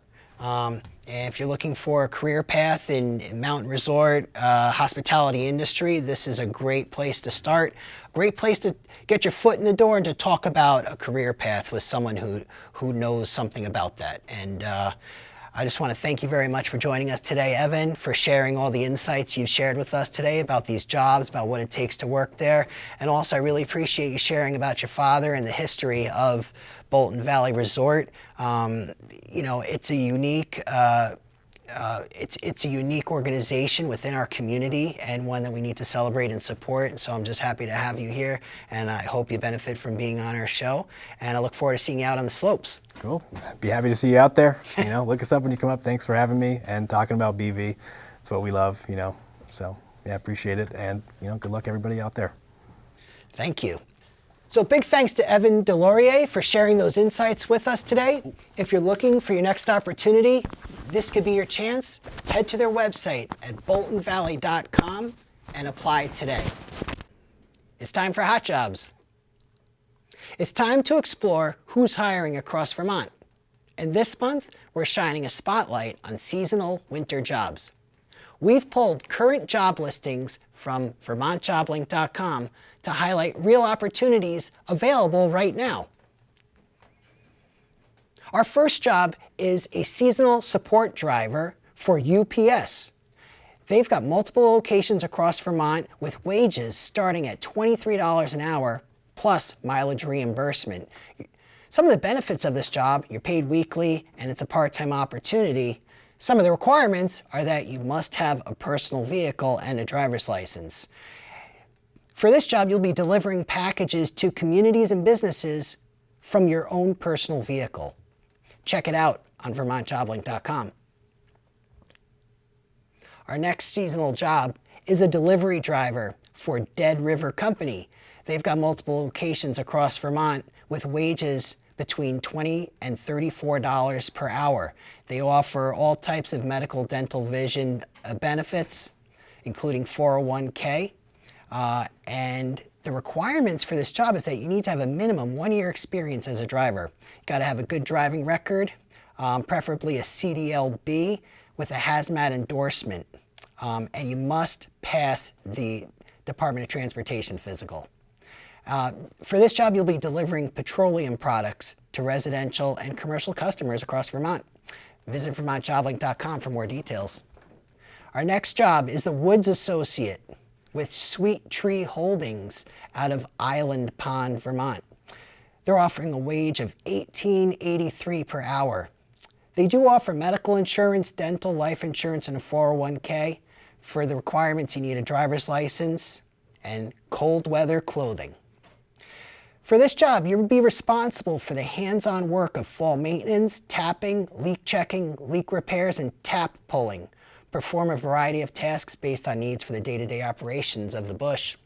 S1: And if you're looking for a career path in mountain resort, hospitality industry, this is a great place to start. Great place to get your foot in the door and to talk about a career path with someone who knows something about that. And I just want to thank you very much for joining us today, Evan, for sharing all the insights you've shared with us today about these jobs, about what it takes to work there. And also, I really appreciate you sharing about your father and the history of Bolton Valley Resort. It's a unique it's a unique organization within our community and one that we need to celebrate and support. And so I'm just happy to have you here, and I hope you benefit from being on our show. And I look forward to seeing you out on the slopes.
S2: Cool. Be happy to see you out there. Look us up when you come up. Thanks for having me and talking about BV. It's what we love. So yeah, appreciate it, and good luck everybody out there.
S1: Thank you. So big thanks to Evan DesLauriers for sharing those insights with us today. If you're looking for your next opportunity, this could be your chance. Head to their website at boltonvalley.com and apply today. It's time for Hot Jobs. It's time to explore who's hiring across Vermont. And this month, we're shining a spotlight on seasonal winter jobs. We've pulled current job listings from VermontJobLink.com to highlight real opportunities available right now. Our first job is a seasonal support driver for UPS. They've got multiple locations across Vermont with wages starting at $23 an hour plus mileage reimbursement. Some of the benefits of this job, you're paid weekly and it's a part-time opportunity. Some of the requirements are that you must have a personal vehicle and a driver's license. For this job, you'll be delivering packages to communities and businesses from your own personal vehicle. Check it out on VermontJobLink.com. Our next seasonal job is a delivery driver for Dead River Company. They've got multiple locations across Vermont with wages between $20 and $34 per hour. They offer all types of medical, dental, vision benefits, including 401k. And the requirements for this job is that you need to have a minimum 1 year experience as a driver. You've got to have a good driving record, preferably a CDLB with a hazmat endorsement. And you must pass the Department of Transportation physical. For this job, you'll be delivering petroleum products to residential and commercial customers across Vermont. Visit VermontJobLink.com for more details. Our next job is the Woods Associate with Sweet Tree Holdings out of Island Pond, Vermont. They're offering a wage of $18.83 per hour. They do offer medical insurance, dental, life insurance, and a 401k. For the requirements, you need a driver's license and cold weather clothing. For this job, you'll be responsible for the hands-on work of fall maintenance, tapping, leak checking, leak repairs, and tap pulling. Perform a variety of tasks based on needs for the day-to-day operations of the bush.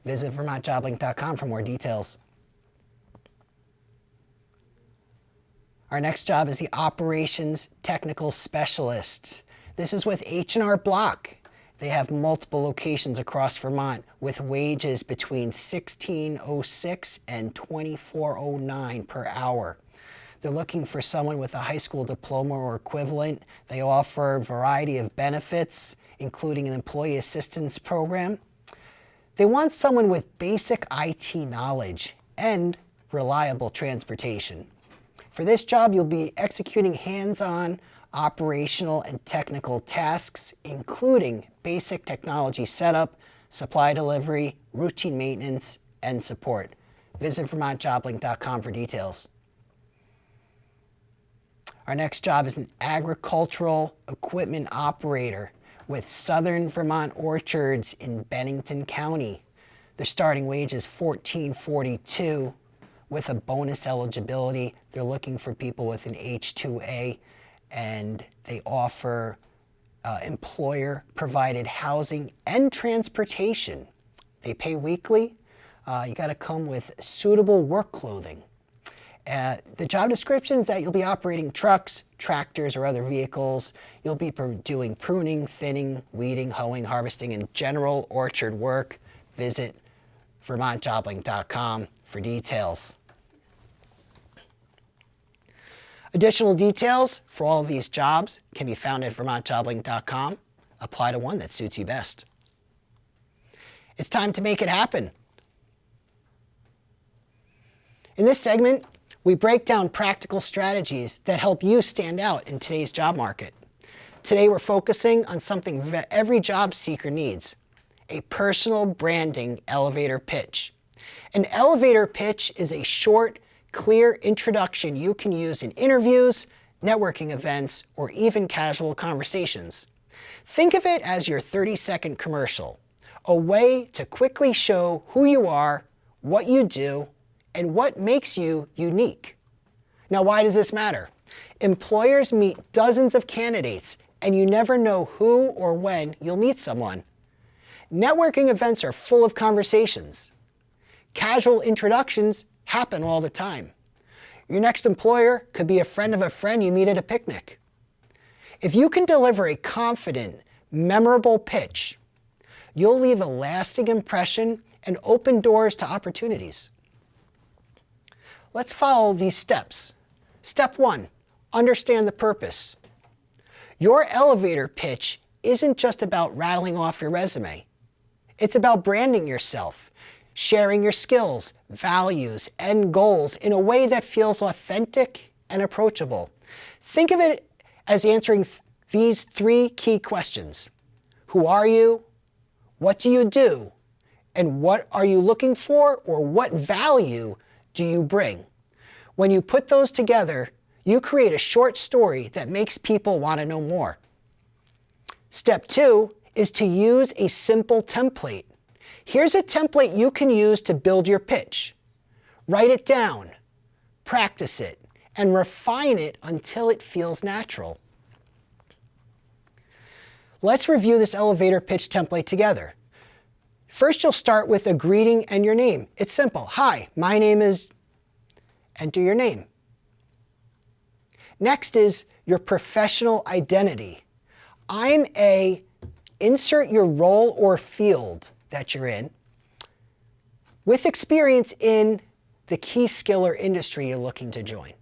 S1: Visit VermontJobLink.com for more details. Our next job is the Operations Technical Specialist. This is with H&R Block. They have multiple locations across Vermont with wages between $16.06 and $24.09 per hour. They're looking for someone with a high school diploma or equivalent. They offer a variety of benefits, including an employee assistance program. They want someone with basic IT knowledge and reliable transportation. For this job, you'll be executing hands-on operational and technical tasks, including basic technology setup, supply delivery, routine maintenance, and support. Visit VermontJobLink.com for details. Our next job is an agricultural equipment operator with Southern Vermont Orchards in Bennington County. Their starting wage is $14.42 with a bonus eligibility. They're looking for people with an H-2A, and they offer employer-provided housing and transportation. They pay weekly. You got to come with suitable work clothing. The job description is that you'll be operating trucks, tractors, or other vehicles. You'll be doing pruning, thinning, weeding, hoeing, harvesting, and general orchard work. Visit VermontJobLink.com for details. Additional details for all of these jobs can be found at VermontJobLink.com. Apply to one that suits you best. It's time to make it happen. In this segment, we break down practical strategies that help you stand out in today's job market. Today, we're focusing on something every job seeker needs: a personal branding elevator pitch. An elevator pitch is a short, clear introduction you can use in interviews, networking events, or even casual conversations. Think of it as your 30-second commercial, a way to quickly show who you are, what you do, and what makes you unique. Now, why does this matter? Employers meet dozens of candidates, and you never know who or when you'll meet someone. Networking events are full of conversations. Casual introductions happen all the time. Your next employer could be a friend of a friend you meet at a picnic. If you can deliver a confident, memorable pitch, you'll leave a lasting impression and open doors to opportunities. Let's follow these steps. Step 1, understand the purpose. Your elevator pitch isn't just about rattling off your resume. It's about branding yourself, sharing your skills, values, and goals in a way that feels authentic and approachable. Think of it as answering these three key questions. Who are you? What do you do? And what are you looking for, or what value do you bring? When you put those together, you create a short story that makes people want to know more. Step 2 is to use a simple template. Here's a template you can use to build your pitch. Write it down, practice it, and refine it until it feels natural. Let's review this elevator pitch template together. First, you'll start with a greeting and your name. It's simple. Hi, my name is... Enter your name. Next is your professional identity. I'm a... Insert your role or field that you're in with experience in the key skill or industry you're looking to join.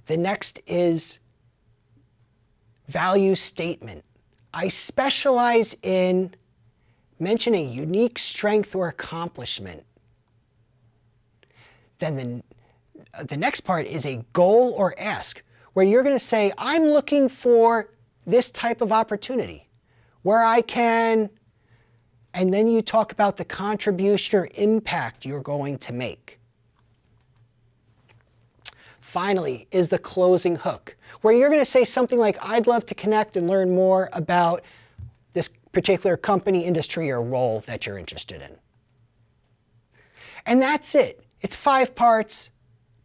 S1: The next is value statement. I specialize in mention a unique strength or accomplishment. Then the next part is a goal or ask, where you're going to say, I'm looking for this type of opportunity where I can, and then you talk about the contribution or impact you're going to make. Finally is the closing hook, where you're going to say something like, I'd love to connect and learn more about this particular company, industry, or role that you're interested in. And that's it. It's 5 parts,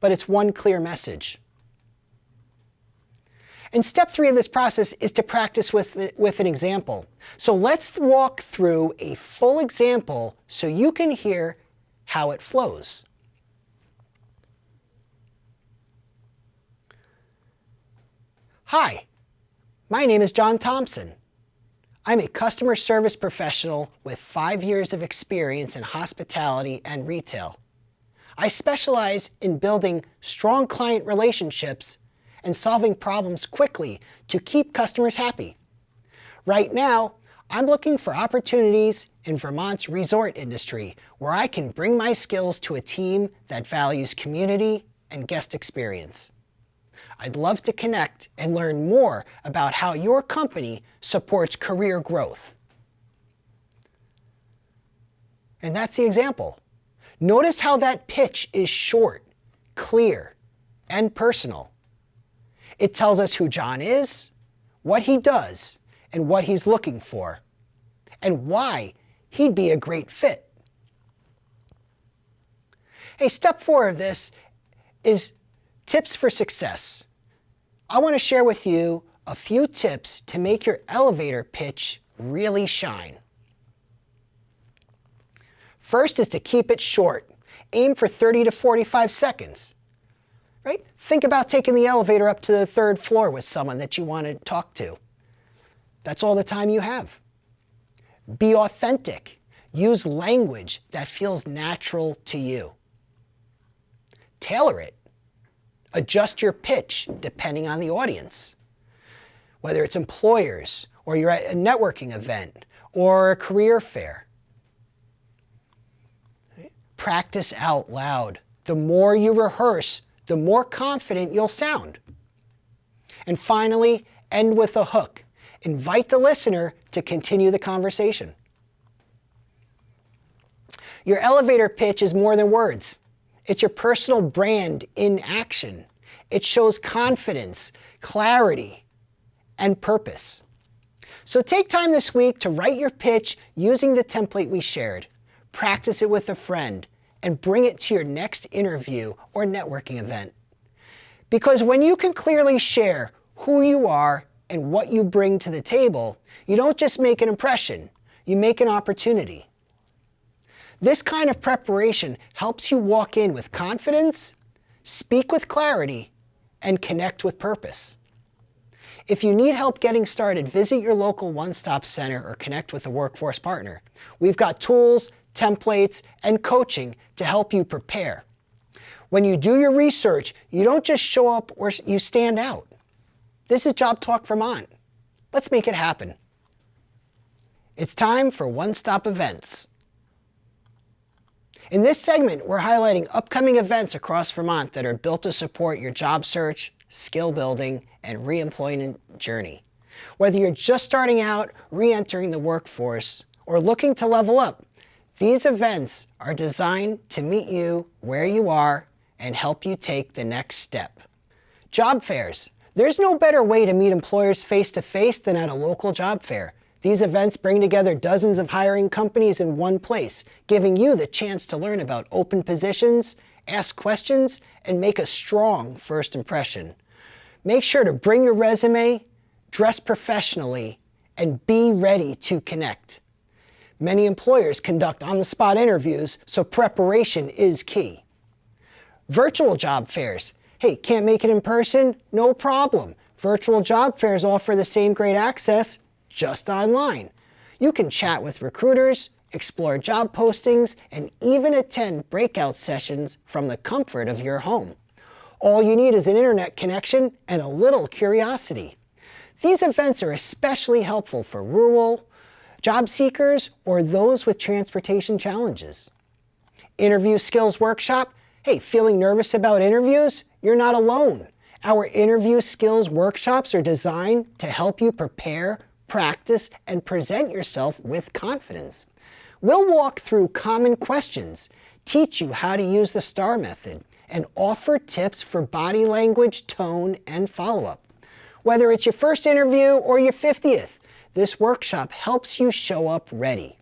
S1: but it's one clear message. And step 3 of this process is to practice with an example. So let's walk through a full example so you can hear how it flows. Hi, my name is John Thompson. I'm a customer service professional with 5 years of experience in hospitality and retail. I specialize in building strong client relationships and solving problems quickly to keep customers happy. Right now, I'm looking for opportunities in Vermont's resort industry where I can bring my skills to a team that values community and guest experience. I'd love to connect and learn more about how your company supports career growth. And that's the example. Notice how that pitch is short, clear, and personal. It tells us who John is, what he does, and what he's looking for, and why he'd be a great fit. Hey, step 4 of this is tips for success. I want to share with you a few tips to make your elevator pitch really shine. First is to keep it short. Aim for 30 to 45 seconds. Right? Think about taking the elevator up to the 3rd floor with someone that you want to talk to. That's all the time you have. Be authentic. Use language that feels natural to you. Tailor it. Adjust your pitch depending on the audience. Whether it's employers, or you're at a networking event, or a career fair. Practice out loud. The more you rehearse, the more confident you'll sound. And finally, end with a hook. Invite the listener to continue the conversation. Your elevator pitch is more than words. It's your personal brand in action. It shows confidence, clarity, and purpose. So take time this week to write your pitch using the template we shared. Practice it with a friend and bring it to your next interview or networking event. Because when you can clearly share who you are and what you bring to the table, you don't just make an impression, you make an opportunity. This kind of preparation helps you walk in with confidence, speak with clarity, and connect with purpose. If you need help getting started, visit your local one-stop center or connect with a workforce partner. We've got tools, templates, and coaching to help you prepare. When you do your research, you don't just show up or you stand out. This is JobTalk Vermont. Let's make it happen. It's time for one-stop events. In this segment, we're highlighting upcoming events across Vermont that are built to support your job search, skill building, and reemployment journey. Whether you're just starting out, re-entering the workforce, or looking to level up, these events are designed to meet you where you are and help you take the next step. Job fairs. There's no better way to meet employers face-to-face than at a local job fair. These events bring together dozens of hiring companies in one place, giving you the chance to learn about open positions, ask questions, and make a strong first impression. Make sure to bring your resume, dress professionally, and be ready to connect. Many employers conduct on-the-spot interviews, so preparation is key. Virtual job fairs. Hey, can't make it in person? No problem. Virtual job fairs offer the same great access, just online. You can chat with recruiters, explore job postings, and even attend breakout sessions from the comfort of your home. All you need is an internet connection and a little curiosity. These events are especially helpful for rural job seekers or those with transportation challenges. Interview skills workshop. Hey, feeling nervous about interviews? You're not alone. Our interview skills workshops are designed to help you prepare, practice, and present yourself with confidence. We'll walk through common questions, teach you how to use the STAR method, and offer tips for body language, tone, and follow-up. Whether it's your first interview or your 50th, this workshop helps you show up ready.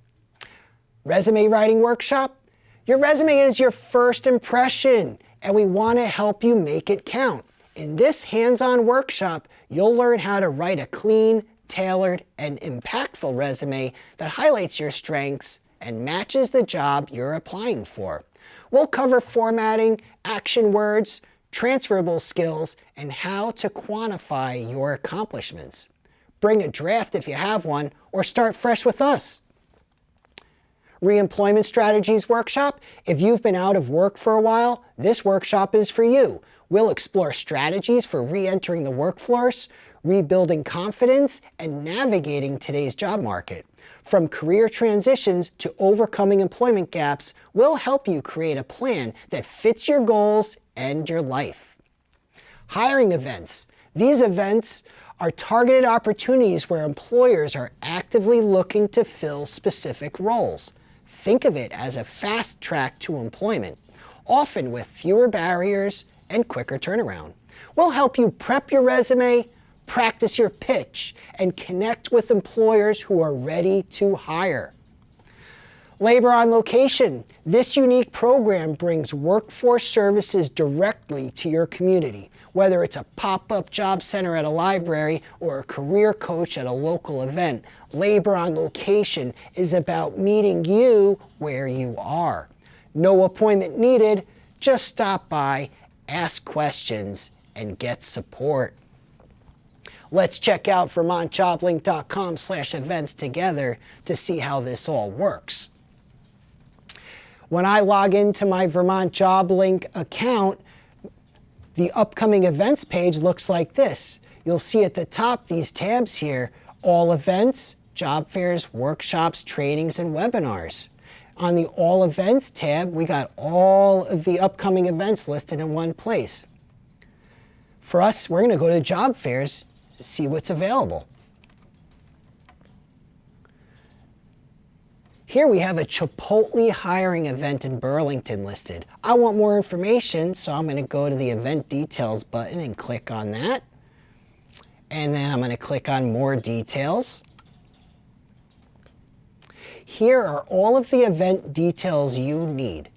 S1: Resume writing workshop. Your resume is your first impression, and we want to help you make it count. In this hands-on workshop, you'll learn how to write a clean, tailored, and impactful resume that highlights your strengths and matches the job you're applying for. We'll cover formatting, action words, transferable skills, and how to quantify your accomplishments. Bring a draft if you have one, or start fresh with us. Reemployment Strategies Workshop. If you've been out of work for a while, this workshop is for you. We'll explore strategies for re-entering the workforce, rebuilding confidence, and navigating today's job market. From career transitions to overcoming employment gaps, we'll help you create a plan that fits your goals and your life. Hiring events. These events are targeted opportunities where employers are actively looking to fill specific roles. Think of it as a fast track to employment, often with fewer barriers and quicker turnaround. We'll help you prep your resume, practice your pitch, and connect with employers who are ready to hire. Labor on Location. This unique program brings workforce services directly to your community. Whether it's a pop-up job center at a library or a career coach at a local event, Labor on Location is about meeting you where you are. No appointment needed, just stop by, ask questions, and get support. Let's check out vermontjoblink.com/events together to see how this all works. When I log into my Vermont JobLink account, the upcoming events page looks like this. You'll see at the top these tabs here, all events, job fairs, workshops, trainings, and webinars. On the all events tab, we got all of the upcoming events listed in one place. For us, we're going to go to job fairs to see what's available. Here we have a Chipotle hiring event in Burlington listed. I want more information, so I'm going to go to the event details button and click on that. And then I'm going to click on more details. Here are all of the event details you need.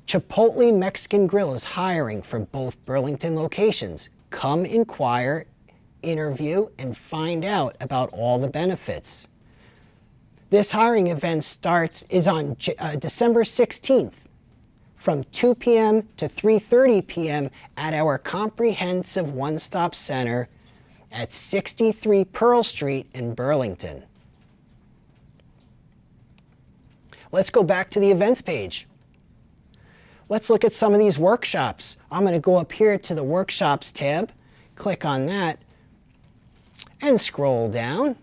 S1: Chipotle Mexican Grill is hiring for both Burlington locations. Come inquire, interview, and find out about all the benefits. This hiring event is on December 16th from 2 p.m. to 3:30 p.m. at our comprehensive one-stop center at 63 Pearl Street in Burlington. Let's go back to the events page. Let's look at some of these workshops. I'm going to go up here to the Workshops tab, click on that, and scroll down.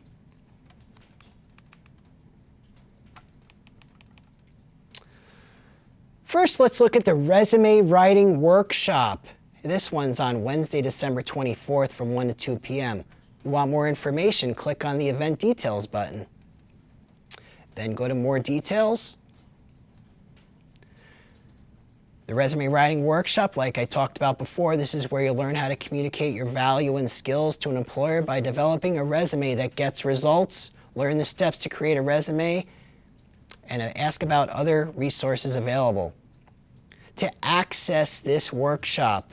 S1: First, let's look at the Resume Writing Workshop. This one's on Wednesday, December 24th from 1 to 2 p.m. You want more information, click on the Event Details button. Then go to More Details. The Resume Writing Workshop, like I talked about before, this is where you'll learn how to communicate your value and skills to an employer by developing a resume that gets results, learn the steps to create a resume, and ask about other resources available. To access this workshop,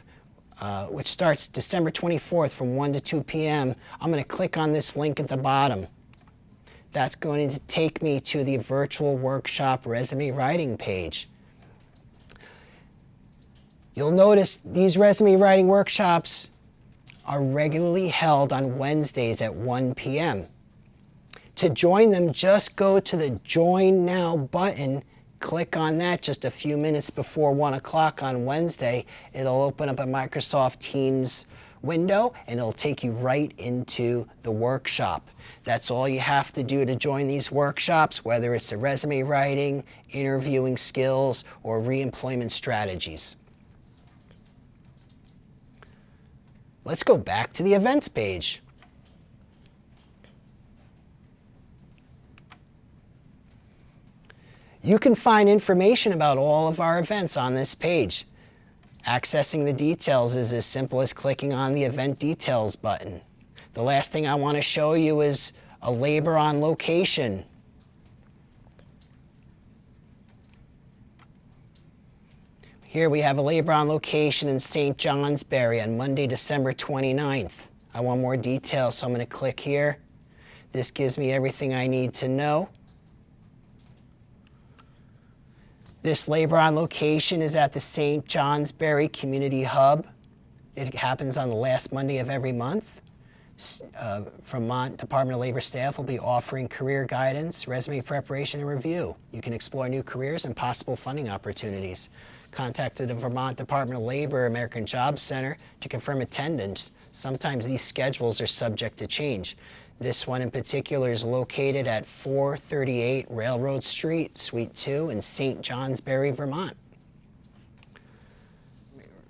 S1: which starts December 24th from 1 to 2 p.m., I'm going to click on this link at the bottom. That's going to take me to the virtual workshop resume writing page. You'll notice these resume writing workshops are regularly held on Wednesdays at 1 p.m. To join them, just go to the Join Now button, click on that just a few minutes before 1 o'clock on Wednesday. It'll open up a Microsoft Teams window and it'll take you right into the workshop. That's all you have to do to join these workshops, whether it's the resume writing, interviewing skills, or reemployment strategies. Let's go back to the events page. You can find information about all of our events on this page. Accessing the details is as simple as clicking on the Event Details button. The last thing I want to show you is a labor on location. Here we have a labor on location in St. Johnsbury on Monday, December 29th. I want more details, so I'm going to click here. This gives me everything I need to know. This labor on location is at the St. Johnsbury Community Hub. It happens on the last Monday of every month. Vermont Department of Labor staff will be offering career guidance, resume preparation, and review. You can explore new careers and possible funding opportunities. Contact the Vermont Department of Labor American Jobs Center to confirm attendance. Sometimes these schedules are subject to change. This one in particular is located at 438 Railroad Street, Suite 2 in St. Johnsbury, Vermont.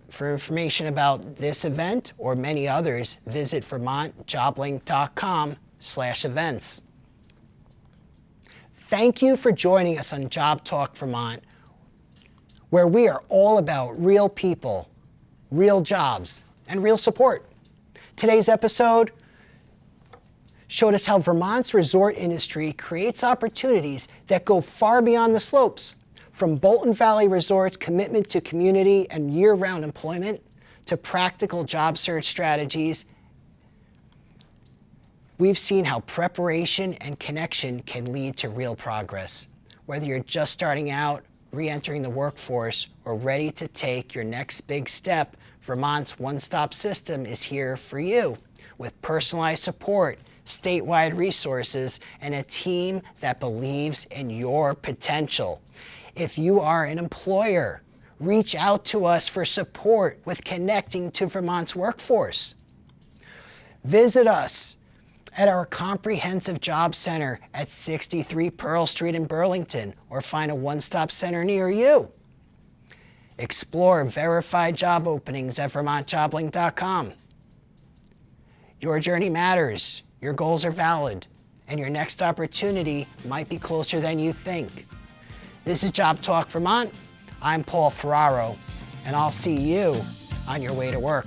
S1: For information about this event or many others, visit vermontjoblink.com/events. Thank you for joining us on Job Talk Vermont, where we are all about real people, real jobs, and real support. Today's episode showed us how Vermont's resort industry creates opportunities that go far beyond the slopes. From Bolton Valley Resort's commitment to community and year-round employment to practical job search strategies, we've seen how preparation and connection can lead to real progress. Whether you're just starting out, re-entering the workforce, or ready to take your next big step, Vermont's one-stop system is here for you with personalized support, statewide resources, and a team that believes in your potential. If you are an employer, reach out to us for support with connecting to Vermont's workforce. Visit us at our comprehensive job center at 63 Pearl Street in Burlington, or find a one-stop center near you. Explore verified job openings at vermontjoblink.com. Your journey matters, your goals are valid, and your next opportunity might be closer than you think. This is Job Talk Vermont. I'm Paul Ferraro, and I'll see you on your way to work.